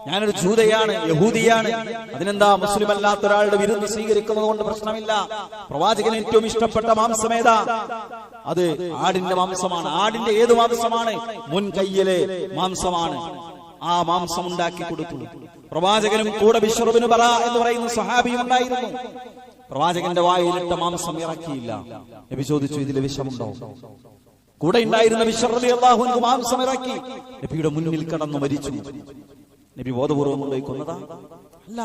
ഞാനൊരു ജൂതയാണ്, യഹൂദിയാണ്, അതിനെന്താ? മുസ്ലിം അല്ലാത്ത ഒരാളുടെ വിരുന്ന് സ്വീകരിക്കുന്നത് കൊണ്ട് പ്രശ്നമില്ല. പ്രവാചകന് ഏറ്റവും ഇഷ്ടപ്പെട്ട മാംസം ഏതാ? അത് ആടിന്റെ മാംസമാണ്. ആടിന്റെ ഏത് മാംസമാണ്? മുൻകൈയിലെ മാംസമാണ്. ആ മാംസം ഉണ്ടാക്കി കൊടുത്തു. പ്രവാചകനും കൂടെ ബിശ്ർ ഇബ്നു ബറാ എന്ന് പറയുന്ന സ്വഹാബിയും ഉണ്ടായിരുന്നു. പ്രവാചകന്റെ വായിലിട്ട മാംസം ഇറക്കിയില്ല. നബി ചോദിച്ചു, ഇതിൽ വിഷമുണ്ടോ? കൂടെ ഉണ്ടായിരുന്ന ബിശ്ർ റളിയല്ലാഹു അൻഹു മാംസം ഇറക്കി നബിയുടെ മുന്നിൽ കടന്നു മരിച്ചു. നബി ബോധപൂർവം കൊണ്ടുപോയി കൊന്നതാ? അല്ല.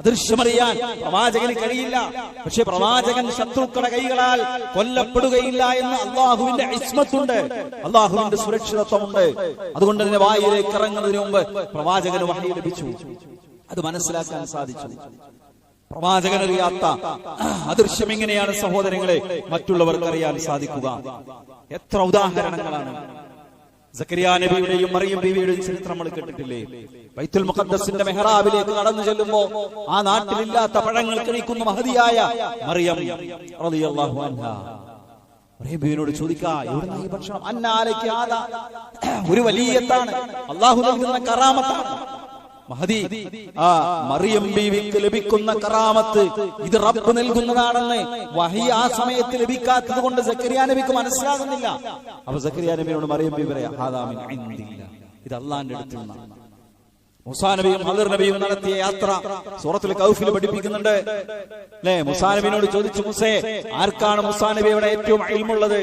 അദൃശ്യമറിയാൻ പ്രവാചകന് കഴിയില്ല. പക്ഷെ പ്രവാചകൻ ശത്രുക്കളുടെ കൈകളാൽ കൊല്ലപ്പെടുകയില്ല എന്ന് അള്ളാഹുവിന്റെ ഇസ്മത്തുണ്ട്, അള്ളാഹുവിന്റെ സുരക്ഷിതത്വമുണ്ട്. അതുകൊണ്ട് തന്നെ വായിലേക്ക് ഇറങ്ങുന്നതിന് മുമ്പ് പ്രവാചകന് വഹി ലഭിച്ചു. അത് മനസ്സിലാക്കാൻ സാധിച്ചു. പ്രവാചകനറിയാത്ത അദൃശ്യം എങ്ങനെയാണ് സഹോദരങ്ങളെ മറ്റുള്ളവർക്ക് അറിയാൻ സാധിക്കുക? എത്ര ഉദാഹരണങ്ങളാണ്! സക്കരിയ നബിയുടെയും മറിയം ബീവിയുടെയും ചരിത്രം നമ്മൾ കേട്ടിട്ടില്ലേ? ബൈത്തുൽ മുഖദ്ദസിന്റെ മെഹ്റാബിലേക്ക് കടന്നു ചെല്ലുമ്പോ ആ നാട്ടിലില്ലാത്ത പഴങ്ങൾ കഴിക്കുന്ന മഹതിയായ മറിയം റളിയല്ലാഹു അൻഹാ മറിയം ബീവിയോട് ചോദിക്കാ, എവിടുന്ന ഈ ഭക്ഷണം? അന്നാലയ്ക്ക് ആദാ, ഒരു വലിയത്താണ്, അള്ളാഹു നൽകുന്ന കറാമത്താണ്. മഹദി ആ മറിയം ബീവിക്ക് ലഭിക്കുന്ന കറാമത്ത് ഇത് റബ്ബ് നൽകുന്നതാണെന്ന് വഹി ആ സമയത്ത് ലഭിക്കാത്തത് കൊണ്ട് സക്കരിയ നബിക്ക് മനസ്സിലാകുന്നില്ല. അപ്പൊ സക്കരിയ നബിയോട് മറിയം ബീവി പറയാ, ഹാദാ മിൻ ഇൻദില്ലാ, ഇത് അള്ളാന്റെ അടുത്ത് നിന്നാണ്. മൂസാ നബിയും ഖദർ നബിയും നടത്തിയ യാത്ര സൂറത്തുൽ കൗഫിൽ പഠിപ്പിക്കുന്നുണ്ട് അല്ലെ? മൂസാ നബിയോട് ചോദിച്ചു, മൂസേ, ആർക്കാണ് മൂസാ നബിയുടെ ഏറ്റവും ഇൽമുള്ളത്?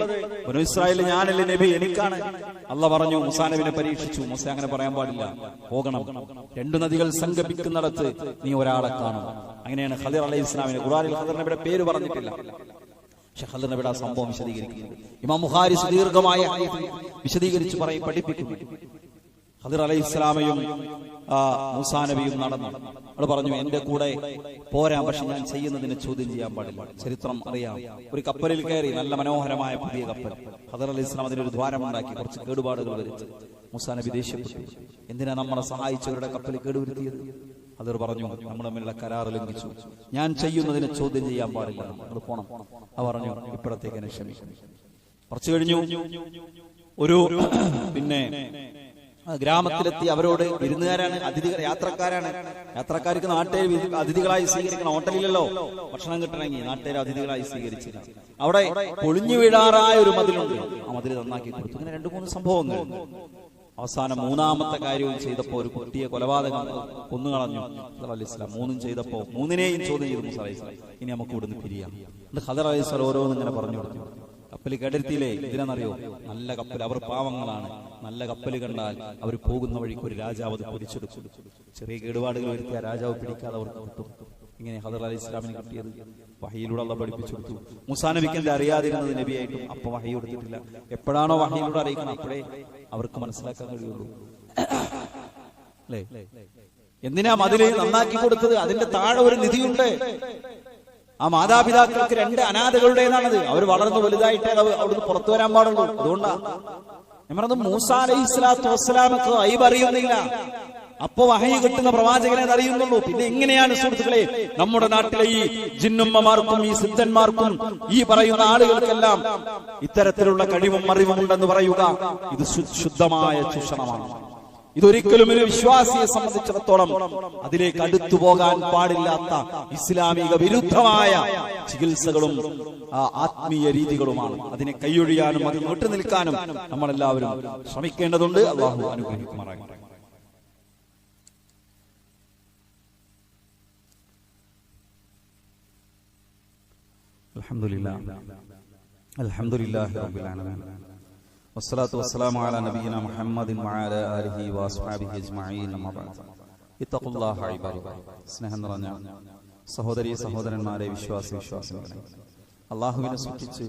ബനൂ ഇസ്രായേലിൽ ഞാനല്ലേ നബി, എനിക്കാണ്. അള്ളാഹ് പറഞ്ഞു, മൂസാ നബിനെ പരീക്ഷിച്ചു. മൂസ അങ്ങനെ പറയാൻ പാടില്ല, പോകണം. രണ്ടു നദികൾ സംഗമിക്കുന്നിടത്ത് നീ ഒരാളെ കാണും. അങ്ങനെയാണ് ഖദർ അലൈഹി ഇസ്ലാമിനെ ഖുർആനിൽ ഖദർ നബിയുടെ പേര് പറഞ്ഞിട്ടില്ല, പക്ഷെ ഖദർ നബിയുടെ ആ സംഭവം വിശദീകരിക്കുന്നു. ഇമാം ബുഖാരി ദീർഘമായ വിശദീകരിച്ച് പഠിപ്പിക്കുന്നു. ഖദർ അലൈഹി ഇസ്ലാമയും മൂസാ നബിയും നടന്നു. അവൾ പറഞ്ഞു, എന്റെ കൂടെ പോരാ, പക്ഷെ ഞാൻ ചെയ്യുന്നതിനെ ചോദ്യം ചെയ്യാൻ പാടില്ല. ചരിത്രം അറിയാം. ഒരു കപ്പലിൽ കയറി, നല്ല മനോഹരമായ പുതിയ കപ്പൽ. ഖദർ അലൈഹി ഇസ്ലാം അതിനൊരു ദ്വാരമുണ്ടാക്കി, കുറച്ച് കേടുപാടുകൾ വരുത്തി. മൂസാ നബി ദേഷ്യപ്പെട്ടു, എന്തിനാ നമ്മളെ സഹായിച്ചവരുടെ കപ്പൽ കേടുവരുത്തിയത്? ഖദർ പറഞ്ഞു, നമ്മൾ തമ്മിലുള്ള കരാർ ലംഘിച്ചു, ഞാൻ ചെയ്യുന്നതിനെ ചോദ്യം ചെയ്യാൻ പാടില്ല, നമ്മൾ പോണം. അവ പറഞ്ഞു, ഇപ്പോഴത്തേക്ക് എന്നെ ക്ഷമിക്കണം. കുറച്ചു കഴിഞ്ഞു ഒരു ഗ്രാമത്തിലെത്തി. അവരോട് വിരുന്നുകാരാണ്, അതിഥികൾ, യാത്രക്കാർക്ക് നാട്ടുകാർ അതിഥികളായി സ്വീകരിക്കണം. ഹോട്ടലിലല്ലോ ഭക്ഷണം കിട്ടണമെങ്കിൽ നാട്ടുകാർ അതിഥികളായി സ്വീകരിച്ചില്ല. അവിടെ പൊളിഞ്ഞു വീഴാറായ ഒരു മതിലുണ്ട്, ആ മതിൽ നന്നാക്കി കൊടുത്തു. അങ്ങനെ 2-3 സംഭവങ്ങൾ. അവസാനം 3ാമത്തെ കാര്യവും ചെയ്തപ്പോ ഒരു കുട്ടിയെ കൊലപാതകം കൊന്നുകളഞ്ഞു അലൈഹിസ്സലാം. 3ഉം ചെയ്തപ്പോ 3നെയും ചോദ്യം ചെയ്തു മൂസാ അലൈഹിസ്സലാം. ഇനി നമുക്ക് ഇവിടുന്ന് പിരിയാം. ഖദർ അലൈഹിസ്സലാം ഓരോന്നും ഇങ്ങനെ പറഞ്ഞു കൊടുത്തു. കപ്പൽ കേടെടുത്തില്ലേ? ഇതിനെന്നറിയോ? നല്ല കപ്പൽ, അവർ പാവങ്ങളാണ്. നല്ല കപ്പൽ കണ്ടാൽ അവർ പോകുന്ന വഴിക്ക് ഒരു രാജാവ് അത് പിടിച്ചെടുക്കും. ചെറിയ കേടുപാടുകൾ വരുത്തിയ രാജാവ് പിടിക്കാതെ അവർക്ക് കിട്ടും. ഇങ്ങനെ ഖദർ അലൈഹി ഇസ്ലാമിന് കിട്ടിയത് വഹിയിലൂടെ അള്ളാഹ് പഠിപ്പിച്ചു കൊടുത്തു. മൂസാ നബിക്ക് അറിയാതിരുന്നത് നബിയായിട്ടും അപ്പൊ വഹി കൊടുത്തിട്ടില്ല. എപ്പോഴാണോ വഹിയിലൂടെ അറിയിക്കണം അപ്പോഴേ അവർക്ക് മനസ്സിലാക്കാൻ കഴിയുള്ളൂ, അല്ലേ? എന്തിനാ മതില് നന്നാക്കി കൊടുത്തത്? അതിന്റെ താഴെ ഒരു നിധിയുണ്ട്. ആ മാതാപിതാക്കൾക്ക് 2 അനാഥകളുടേതാണത്. അവർ വളർന്ന് വലുതായിട്ടേ അവിടുന്ന് പുറത്തു വരാൻ പാടുള്ളൂ. അതുകൊണ്ടാണ് ഞാൻ പറഞ്ഞത്, മൂസാ അലൈഹി സ്വലാത്തു വസ്സലാമക്ക് ഐബ് അറിയുന്നില്ല. അപ്പൊ വഹയി കിട്ടുന്ന പ്രവാചകനെ അറിയുന്നുള്ളൂ. പിന്നെ എങ്ങനെയാണ് സുഹൃത്തുക്കളെ നമ്മുടെ നാട്ടിലെ ഈ ജിന്നുമ്മമാർക്കും ഈ സിദ്ധന്മാർക്കും ഈ പറയുന്ന ആളുകൾക്കെല്ലാം ഇത്തരത്തിലുള്ള കഴിവും അറിവും ഉണ്ടെന്ന് പറയുക? ഇത് ശുദ്ധമായ ചൂഷണമാണ്. ഇതൊരിക്കലും ഒരു വിശ്വാസിയെ സംബന്ധിച്ചിടത്തോളം അതിലേക്ക് അടുത്തു പോകാൻ പാടില്ലാത്ത ഇസ്ലാമിക വിരുദ്ധമായ ചികിത്സകളും ആത്മീയ രീതികളുമാണ്. അതിനെ കൈയൊഴിയാനും അത് വിട്ടുനിൽക്കാനും നമ്മളെല്ലാവരും ശ്രമിക്കേണ്ടതുണ്ട്. അല്ലാഹു അനുഗ്രഹിക്കുമാറാകട്ടെ. അൽഹംദുലില്ലാഹി റബ്ബിൽ ആലമീൻ വസ്സലാത്തു വസ്സലാമു അലാ നബിയിന മുഹമ്മദിൻ വഅലാ ആലിഹി വഅസ്ഹാബിഹി അജ്മഈൻ. അമ്മാ ബഅദ്. ഇത്തഖുല്ലാഹ ഇബാദല്ലാഹ്. സ്നേഹം നിറഞ്ഞ സഹോദരീ സഹോദരന്മാരെ, വിശ്വാസികളെ, അല്ലാഹുവിനെ സൂക്ഷിച്ച്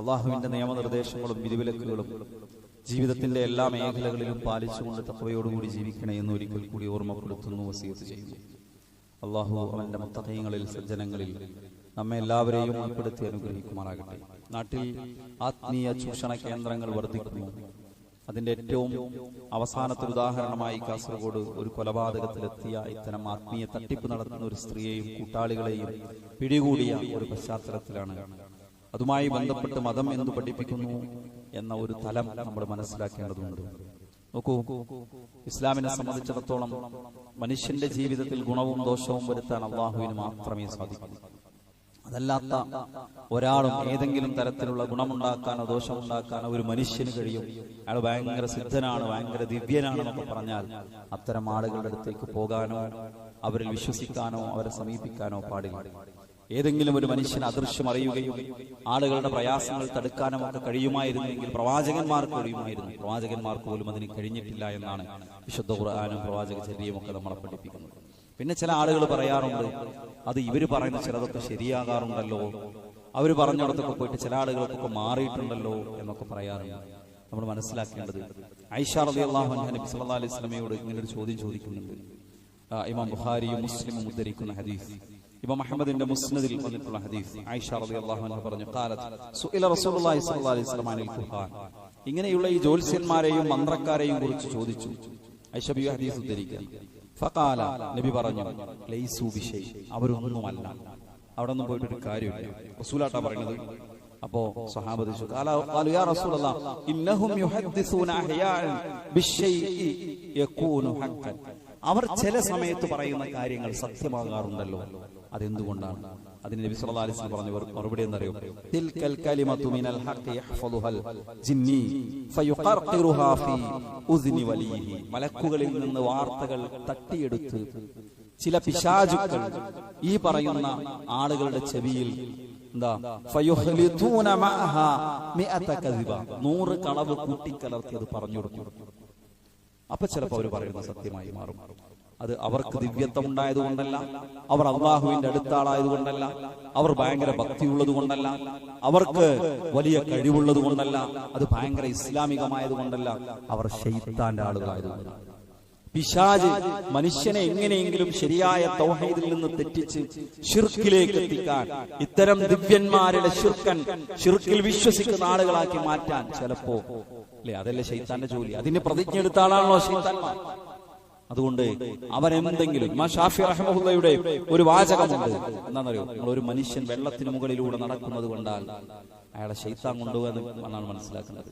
അല്ലാഹുവിന്റെ നിയമനിർദ്ദേശങ്ങളും വിധിവിലക്കുകളും ജീവിതത്തിന്റെ എല്ലാ മേഖലകളിലും പാലിച്ചുകൊണ്ട് തഖ്വയോടുകൂടി ജീവിക്കണേ എന്ന് ഒരിക്കൽ കൂടി ഓർമ്മപ്പെടുത്തുന്നു, വസിയത്ത് ചെയ്യുന്നു. അല്ലാഹു അവന്റെ മുത്തഖീങ്ങളിൽ, സജ്ജനങ്ങളിൽ നമ്മെ എല്ലാവരെയും ഉൾപ്പെടുത്തി അനുഗ്രഹിക്കുമാറാകട്ടെ. നാട്ടിൽ ആത്മീയ ചൂഷണ കേന്ദ്രങ്ങൾ വർദ്ധിക്കുന്നു. അതിന്റെ ഏറ്റവും അവസാനത്തെ ഉദാഹരണമായി കാസർഗോഡ് ഒരു കൊലപാതകത്തിലെത്തിയ ഇത്തരം ആത്മീയ തട്ടിപ്പ് നടത്തുന്ന ഒരു സ്ത്രീയെയും കൂട്ടാളികളെയും പിടികൂടിയ ഒരു പശ്ചാത്തലത്തിലാണ്. അതുമായി ബന്ധപ്പെട്ട് മതം എന്തു പഠിപ്പിക്കുന്നു എന്ന ഒരു തലം നമ്മൾ മനസ്സിലാക്കേണ്ടതുണ്ട്. നോക്കൂ, ഇസ്ലാമിനെ സംബന്ധിച്ചിടത്തോളം മനുഷ്യന്റെ ജീവിതത്തിൽ ഗുണവും ദോഷവും വരുത്താൻ അള്ളാഹുവിന് മാത്രമേ സാധിക്കൂ. അതല്ലാത്ത ഒരാളും ഏതെങ്കിലും തരത്തിലുള്ള ഗുണമുണ്ടാക്കാനോ ദോഷമുണ്ടാക്കാനോ ഒരു മനുഷ്യന് കഴിയും. അയാൾ ഭയങ്കര സിദ്ധനാണ്, ഭയങ്കര ദിവ്യനാണെന്നൊക്കെ പറഞ്ഞാൽ അത്തരം ആളുകളുടെ അടുത്തേക്ക് പോകാനോ അവരിൽ വിശ്വസിക്കാനോ അവരെ സമീപിക്കാനോ പാടില്ല. ഏതെങ്കിലും ഒരു മനുഷ്യൻ അദൃശ്യം അറിയുകയും ആളുകളുടെ പ്രയാസങ്ങൾ തടുക്കാനും ഒക്കെ കഴിയുമായിരുന്നെങ്കിൽ പ്രവാചകന്മാർക്ക് കഴിയുമായിരുന്നു. പ്രവാചകന്മാർക്ക് പോലും അതിന് കഴിഞ്ഞിട്ടില്ല എന്നാണ് വിശുദ്ധ ഖുർആനും പ്രവാചക ചര്യയും ഒക്കെ നമ്മളെ പഠിപ്പിക്കുന്നത്. പിന്നെ ചില ആളുകൾ പറയാറുണ്ട്, അത് ഇവർ പറയുന്ന ചിലതൊക്കെ ശരിയാകാറുണ്ടല്ലോ, അവർ പറഞ്ഞിടത്തൊക്കെ പോയിട്ട് ചില ആളുകൾക്കൊക്കെ മാറിയിട്ടുണ്ടല്ലോ എന്നൊക്കെ പറയാറുണ്ട്. നമ്മൾ മനസ്സിലാക്കേണ്ടത്, ആയിഷ റളിയല്ലാഹു അൻഹ നബി സല്ലല്ലാഹു അലൈഹി വസല്ലമയോട് ഇങ്ങനെ ഒരു ചോദ്യം ചോദിക്കുന്നുണ്ട്. ഇമാം ബുഖാരിയും മുസ്ലിമും ഉദ്ധരിക്കുന്ന ഹദീസ്, ഇമാം അഹ്മദിന്റെ മുസ്നദിൽ വന്നിട്ടുള്ള ഹദീസ്. ആയിഷ റളിയല്ലാഹു അൻഹ പറഞ്ഞു, ഖാലത്ത് സുഇല റസൂലുള്ളാഹി സ്വല്ലല്ലാഹു അലൈഹി വസല്ലം അനിൽ ഖുർആൻ. ഇങ്ങനെയുള്ള ഈ ജ്യോത്സ്യന്മാരെയും മന്ത്രക്കാരെയും കുറിച്ച് ചോദിച്ചു. ആയിഷ ബി ഹദീസ് ഉദ്ധരിക്കുന്നു. ഫഖാല, നബി പറഞ്ഞു, ലൈസു ബിശൈ, അവരൊന്നുമല്ല, അവിടെ ഒന്നും പോയിട്ടൊരു കാര്യമില്ല. റസൂലാട്ടാ പറയുന്നത്. അപ്പോ സ്വഹാബത്ത് ചോദിച്ചു, ഖാലു യാ റസൂലല്ലാഹ് ഇന്നഹും യുഹദ്ദിസൂന അഹ്യാൻ ബിശൈഇ യകൂനു ഹഖ്ഖൻ. അവർ ചില സമയത്ത് പറയുന്ന കാര്യങ്ങൾ സത്യമാകാറുണ്ടല്ലോ, അതെന്തുകൊണ്ടാണ്? അതിന് നബി സല്ലല്ലാഹു അലൈഹി വസല്ലം പറഞ്ഞു മറുപടി എന്നറിയോ, തിൽകൽ കലിമതു മിനൽ ഹഖ് യഹ്ഫദുഹൽ ജിന്നി ഫയുഖർഖിറുഹാ ഫീ ഉസ്നി വലിഹി. മലക്കുകളിൽ നിന്ന് വാർത്തകൾ തട്ടിയെടുത്ത് ചില പിശാചുക്കൾ ഈ പറയുന്ന ആളുകളുടെ ചെവിയിൽ എന്താ ഫയുഖ്ലിതൂന മഅഹാ മിഅത കദിബ, 100 കളവ് കൂട്ടിക്കലർത്തി അത് പറഞ്ഞു കൊടുക്കും. അപ്പൊ ചിലപ്പോൾ അവർ പറയുന്നത് സത്യമായി മാറും. അത് അവർക്ക് ദിവ്യത്വം ഉണ്ടായതുകൊണ്ടല്ല, അവർ അള്ളാഹുവിന്റെ അടുത്ത ആളായതുകൊണ്ടല്ല, അവർ ഭയങ്കര ഭക്തിയുള്ളത് കൊണ്ടല്ല, അവർക്ക് വലിയ കഴിവുള്ളത് കൊണ്ടല്ല, അത് ഭയങ്കര ഇസ്ലാമികമായതുകൊണ്ടല്ല, അവർ ശൈത്താന്റെ ആളുകളായതുകൊണ്ടാണ്. പിശാച് മനുഷ്യനെ എങ്ങനെയെങ്കിലും ശരിയായ തൗഹീദിൽ നിന്ന് തെറ്റിച്ച് ശിർക്കിലേക്ക് എത്തിക്കാൻ, ഇത്തരം ദിവ്യന്മാരുടെ ശിർക്കിൽ വിശ്വസിക്കുന്ന ആളുകളാക്കി മാറ്റാൻ ചിലപ്പോ അല്ലെ, അതല്ലേ ശൈത്താന്റെ ജോലി. അതിന് പ്രതിജ്ഞ എടുത്ത ആളാണല്ലോ ശൈത്താന്മാർ. അതുകൊണ്ട് അവരെന്തെങ്കിലും, ഇമാം ഷാഫി റഹ്മഹുള്ളയുടെ ഒരു വാചകമുണ്ട്, എന്താണെന്നറിയോ, നിങ്ങൾ ഒരു മനുഷ്യൻ വെള്ളത്തിന് മുകളിലൂടെ നടക്കുന്നത് കൊണ്ടാൽ അയാളെ ശൈത്താൻ കൊണ്ടുപോകുക എന്നാണ് മനസ്സിലാക്കുന്നത്.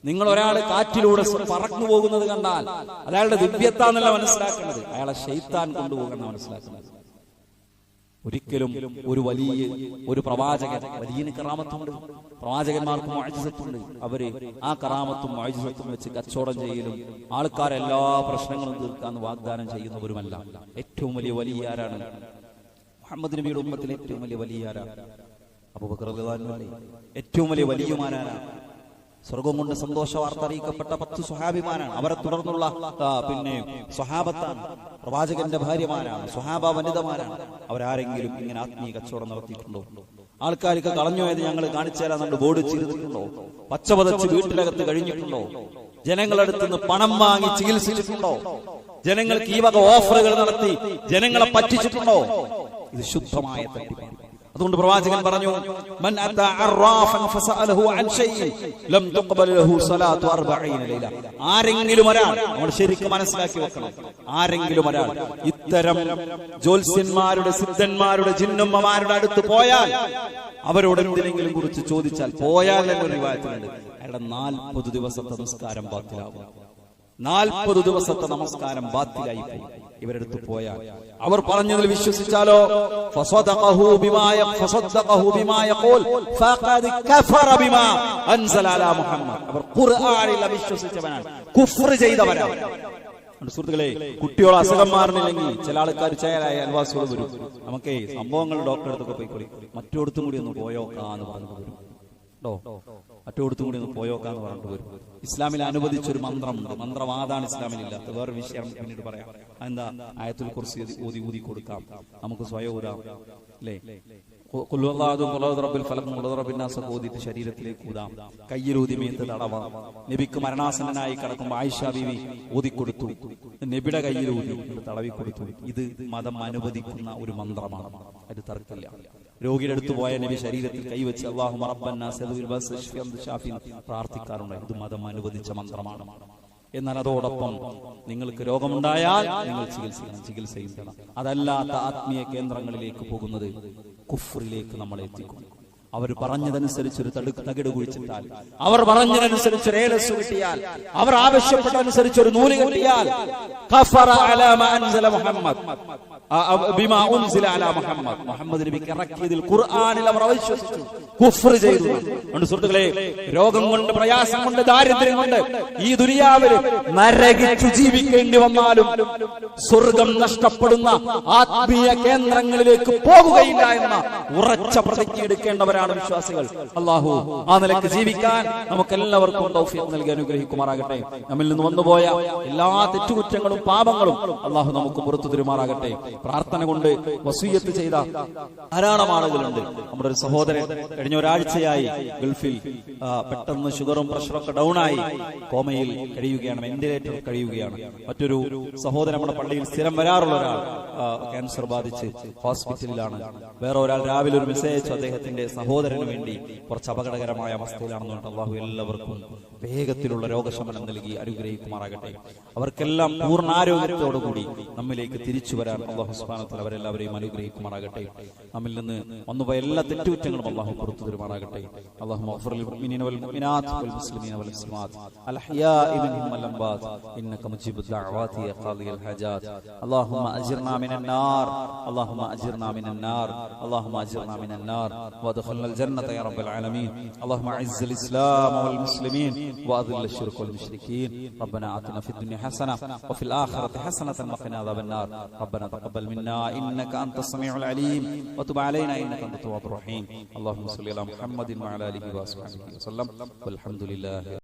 നിങ്ങൾ ഒരാള് കാറ്റിലൂടെ പറന്നു പോകുന്നത് കണ്ടാൽ അയാളുടെ ദിവ്യത്താന്നല്ല മനസ്സിലാക്കുന്നത്, അയാളെ ശൈത്താൻ കൊണ്ടുപോകുന്ന മനസ്സിലാക്കുന്നത്. ഒരിക്കലും ഒരു പ്രവാചകൻ വലിയ കറാമത്തുണ്ട്, പ്രവാചകന്മാർക്ക് മുഅ്ജിസത്തുണ്ട്. അവര് ആ കറാമത്തും മുഅ്ജിസത്തും വെച്ച് കച്ചവടം ചെയ്യലും ആൾക്കാരെല്ലാ പ്രശ്നങ്ങളും തീർക്കാന്ന് വാഗ്ദാനം ചെയ്യുന്നവരുമല്ല. ഏറ്റവും വലിയ ആരാണ്? മുഹമ്മദ് നബിയുടെ ഉമ്മത്തിലെ ഏറ്റവും വലിയ ആരാണ്? അബൂബക്കർ റളിയല്ലാഹു അൻഹു. ഏറ്റവും വലിയമാരാണ്? സ്വർഗം കൊണ്ട് സന്തോഷ വാർത്ത അറിയിക്കപ്പെട്ട 10 സ്വഹാബിമാരാണ്. അവരെ തുടർന്നുള്ള സ്വഹാബത്താണ്, പ്രവാചകന്റെ ഭാര്യമാരാണ്, സ്വഹാബ വനിതമാരാണ്. അവരാരെങ്കിലും ഇങ്ങനെ ആത്മീയ കച്ചവടം നടത്തിയിട്ടുണ്ടോ? ആൾക്കാർക്ക് കളഞ്ഞു പോയത് ഞങ്ങൾ കാണിച്ചു തരാൻ നമ്മൾ ബോർഡ് ചെയ്തിട്ടുണ്ടോ? പച്ചപതച്ച് വീട്ടിനകത്ത് കഴിഞ്ഞിട്ടുണ്ടോ? ജനങ്ങളുടെ അടുത്ത് നിന്ന് പണം വാങ്ങി ചികിത്സിച്ചിട്ടുണ്ടോ? ജനങ്ങൾക്ക് ഈ വക ഓഫറുകൾ നടത്തി ജനങ്ങളെ പറ്റിച്ചിട്ടുണ്ടോ? ഇത് ശുദ്ധമായ തട്ടിപ്പാണ്. അതുകൊണ്ട് പ്രവാചകൻ പറഞ്ഞു, മൻ അതാ അറാഫൻ ഫസഅലഹു അൻ ഷൈഇൻ ലം തുഖബൽ ലഹു സ്വലാത്തു 40 ലൈല. ആരെങ്കിലും ഒരാൾ, നമ്മൾ ശരിക്കും മനസ്സിലാക്കി വെക്കണം, ആരെങ്കിലും ഒരാൾ ഇത്തരം ജ്യോത്സ്യന്മാരുടെ, സിദ്ധന്മാരുടെ, ജിന്നുമ്മമാരുടെ അടുത്ത് പോയാൽ, അവരോട് എന്തിനെങ്കിലും കുറിച്ച് ചോദിച്ചാൽ, പോയാൽ എന്നൊരു റിവായത്തിലുണ്ട്, അയാളുടെ 40 ദിവസത്തെ നമസ്കാരം ബാത്തിലാവും. 40 ദിവസത്തെ നമസ്കാരം ബാത്തിലായി പോയി ഇവരെടുത്ത് പോയാൽ. അവർ പറഞ്ഞതിൽ വിശ്വസിച്ചാലോ, ഫസദഖഹു ബിമാ യഖൂൽ ഫഖദ് കഫറ ബിമാ അൻസല അലാ മുഹമ്മദ്. അവർ ഖുർആനിൽ വിശ്വസിച്ചവനാണ്, കുഫ്ർ ചെയ്തവനാണ്. സുഹൃത്തുക്കളെ, കുട്ടിയോട് അസുഖം മാറുന്നില്ലെങ്കിൽ ചില ആൾക്കാർ ചേരായ അൽവാസികൾ വരും, നമുക്ക് സംഭവങ്ങൾ ഡോക്ടറെ അടുത്തൊക്കെ പോയിക്കൊള്ളി, മറ്റോടത്തും കൂടി ഒന്ന് പോയോക്കാന്ന് പറഞ്ഞു വരും കേട്ടോ, മറ്റോടത്തും കൂടി ഒന്ന് പോയോക്കാന്ന് പറഞ്ഞിട്ട് വരും. ഇസ്ലാമിൽ അനുവദിച്ചൊരു മന്ത്രമുണ്ട്, മന്ത്രവാദാണ് ഇസ്ലാമിലില്ലാത്ത, വേറെ വിഷയം പിന്നീട് പറയാം. എന്താ? ആയത്തുൽ കുർസി ഊതി കൊടുക്കാം, നമുക്ക് സ്വയം ഊതാം, അല്ലേ? ഓതിയിട്ട് ശരീരത്തിലേക്ക് ഊതാം, കയ്യിലൂതി മേത്ത് തടവാം. നബിക്ക് മരണാസന്നനായി കിടക്കുമ്പോൾ ആയിഷ ബീവി ഊതിക്കൊടുത്തു, നബിയുടെ കയ്യിലൂതി തടവിക്കൊടുത്തു. ഇത് മതം അനുവദിക്കുന്ന ഒരു മന്ത്രമാണ്, അത് തർക്കമില്ല. രോഗിയുടെ അടുത്ത് പോയ നബി ശരീരത്തിൽ കൈവച്ച് അല്ലാഹുമ്മ റബ്ബന്നാസ് പ്രാർത്ഥിക്കാറുണ്ട്. ഇത് മതം അനുവദിച്ച മന്ത്രമാണ്. എന്നാൽ അതോടൊപ്പം നിങ്ങൾക്ക് രോഗമുണ്ടായാൽ നിങ്ങൾ ചികിത്സയും തരണം. അതല്ലാത്ത ആത്മീയ കേന്ദ്രങ്ങളിലേക്ക് പോകുന്നത് കുഫ്റിലേക്ക് നമ്മളെ എത്തിക്കും. അവർ പറഞ്ഞതനുസരിച്ചൊരു തകിട് കുഴിച്ചിട്ടാൽ, അവർ പറഞ്ഞതനുസരിച്ച് ഒരു ഏലസ് കിട്ടിയാൽ, അവർ ആവശ്യപ്പെട്ടതനുസരിച്ച് ഒരു നൂല് കിട്ടിയാൽ, കഫറ അലാ മാ അൻസല മുഹമ്മദ് ബിമാ ഉൻസില അലാ മുഹമ്മദ്, മുഹമ്മദ് നബിക്ക് ഇറക്കിയതിൽ ഖുർആനിൽ അവർ അവിശ്വസിച്ചു, കുഫ്ർ ചെയ്തു. അതുകൊണ്ട് സുഹൃത്തുക്കളെ, രോഗം കൊണ്ട്, പ്രയാസം കൊണ്ട്, ദാരിദ്ര്യം കൊണ്ട് ഈ ദുനിയാവിൽ നരകിച്ചു ജീവിക്കേണ്ടി വന്നാലും സ്വർഗം നഷ്ടപ്പെടുന്ന ആത്മീയ കേന്ദ്രങ്ങളിലേക്ക് പോകുകയില്ല എന്ന ഉറച്ച പ്രതിജ്ഞ എടുക്കേണ്ടവരാണ് വിശ്വാസികൾ. അല്ലാഹു ആ നിലയ്ക്ക് ജീവിക്കാൻ നമുക്ക് എല്ലാവർക്കും തൗഫീഖ് നൽകി അനുഗ്രഹിക്കുമാറാകട്ടെ. നമ്മിൽ നിന്ന് വന്നുപോയ എല്ലാ തെറ്റുകുറ്റങ്ങളും പാപങ്ങളും അല്ലാഹു നമുക്ക് പുറത്തു തരുമാറാകട്ടെ. പ്രാർത്ഥന കൊണ്ട് വസിയ്യത്ത് ചെയ്ത ധാരാളം ആളുകളുണ്ട്. നമ്മുടെ ഒരു സഹോദരൻ കഴിഞ്ഞ ഒരാഴ്ചയായി ഗൾഫിൽ പെട്ടെന്ന് ഷുഗറും പ്രഷറൊക്കെ ഡൗൺ ആയി കോമയിൽ കഴിയുകയാണ്, വെന്റിലേറ്ററിൽ കഴിയുകയാണ്. മറ്റൊരു സഹോദരൻ നമ്മുടെ പള്ളിയിൽ സ്ഥിരം വരാറുള്ള ഒരാൾ ക്യാൻസർ ബാധിച്ച് ഹോസ്പിറ്റലിലാണ്. വേറെ ഒരാൾ രാവിലെ ഒരു മെസ്സേജ് അയച്ചു, അദ്ദേഹത്തിന്റെ സഹോദരന് വേണ്ടി കുറച്ച് അപകടകരമായ അവസ്ഥയിലാണെന്ന് പറഞ്ഞിട്ട്. അള്ളാഹു എല്ലാവർക്കും വേഗത്തിലുള്ള രോഗശമനം നൽകി അനുഗ്രഹിക്കുമാറാകട്ടെ. അവർക്കെല്ലാം പൂർണ്ണാരോഗ്യത്തോടുകൂടി നമ്മിലേക്ക് തിരിച്ചു വരാൻ അള്ളാഹു സുബ്ഹാനഹു വ തആല അവരെല്ലാവരെയും അനുഗ്രഹിക്കുമാറാകട്ടെ. നമ്മിൽ നിന്ന് വന്നുപോയ എല്ലാ തെറ്റുകുറ്റങ്ങളും അള്ളാഹു പുറത്തു തരുമാറാകട്ടെ. അല്ലാഹുമ്മ ഗ്ഫിർ ലിൽ മുഅ്മിനീന വൽ മുഅ്മിനാത്ത് വൽ മുസ്ലിമീന വൽ മുസ്ലിമാത്ത് അൽ അഹ്യാഇ മിൻഹും വൽ അംവാത് ഇന്നക മുജീബുദ് ദഅവാതി യാ ഖാദിയൽ ഹജാത്ത്. അല്ലാഹുമ്മ അജിർനാ മിനൻ നാർ, അല്ലാഹുമ്മ അജിർനാ മിനൻ നാർ, അല്ലാഹുമ്മ അജിർനാ മിനൻ നാർ വദ്ഖിൽനൽ ജന്നത യാ റബ്ബൽ ആലമീൻ. അല്ലാഹുമ്മ അഇസ്സൽ ഇസ്ലാമ വൽ മുസ്ലിമീൻ വഅദിൽ അശ്ശിർക വൽ മുശ്രിക്കീൻ. റബ്ബനാ ആതിനാ ഫിദ് ദുനിയ ഹസന വഫിൽ ആഖിറതി ഹസനതൻ വഖിനാ അദാബൻ നാർ. റബ്ബനാ തഖബ്ബൽ മിന്നാ ഇന്നക അൻതസ് സമീഉൽ അലീം വതുബ് അലൈനാ ഇന്നക അൻതത് തവ്വാബുർ റഹീം. അല്ലാഹുമ്മ സ്വല്ലി അലാ മുഹമ്മദിൻ വഅലാ ആലിഹി വസഹ്ബിഹി വസല്ലം വൽഹംദുലില്ലാഹി.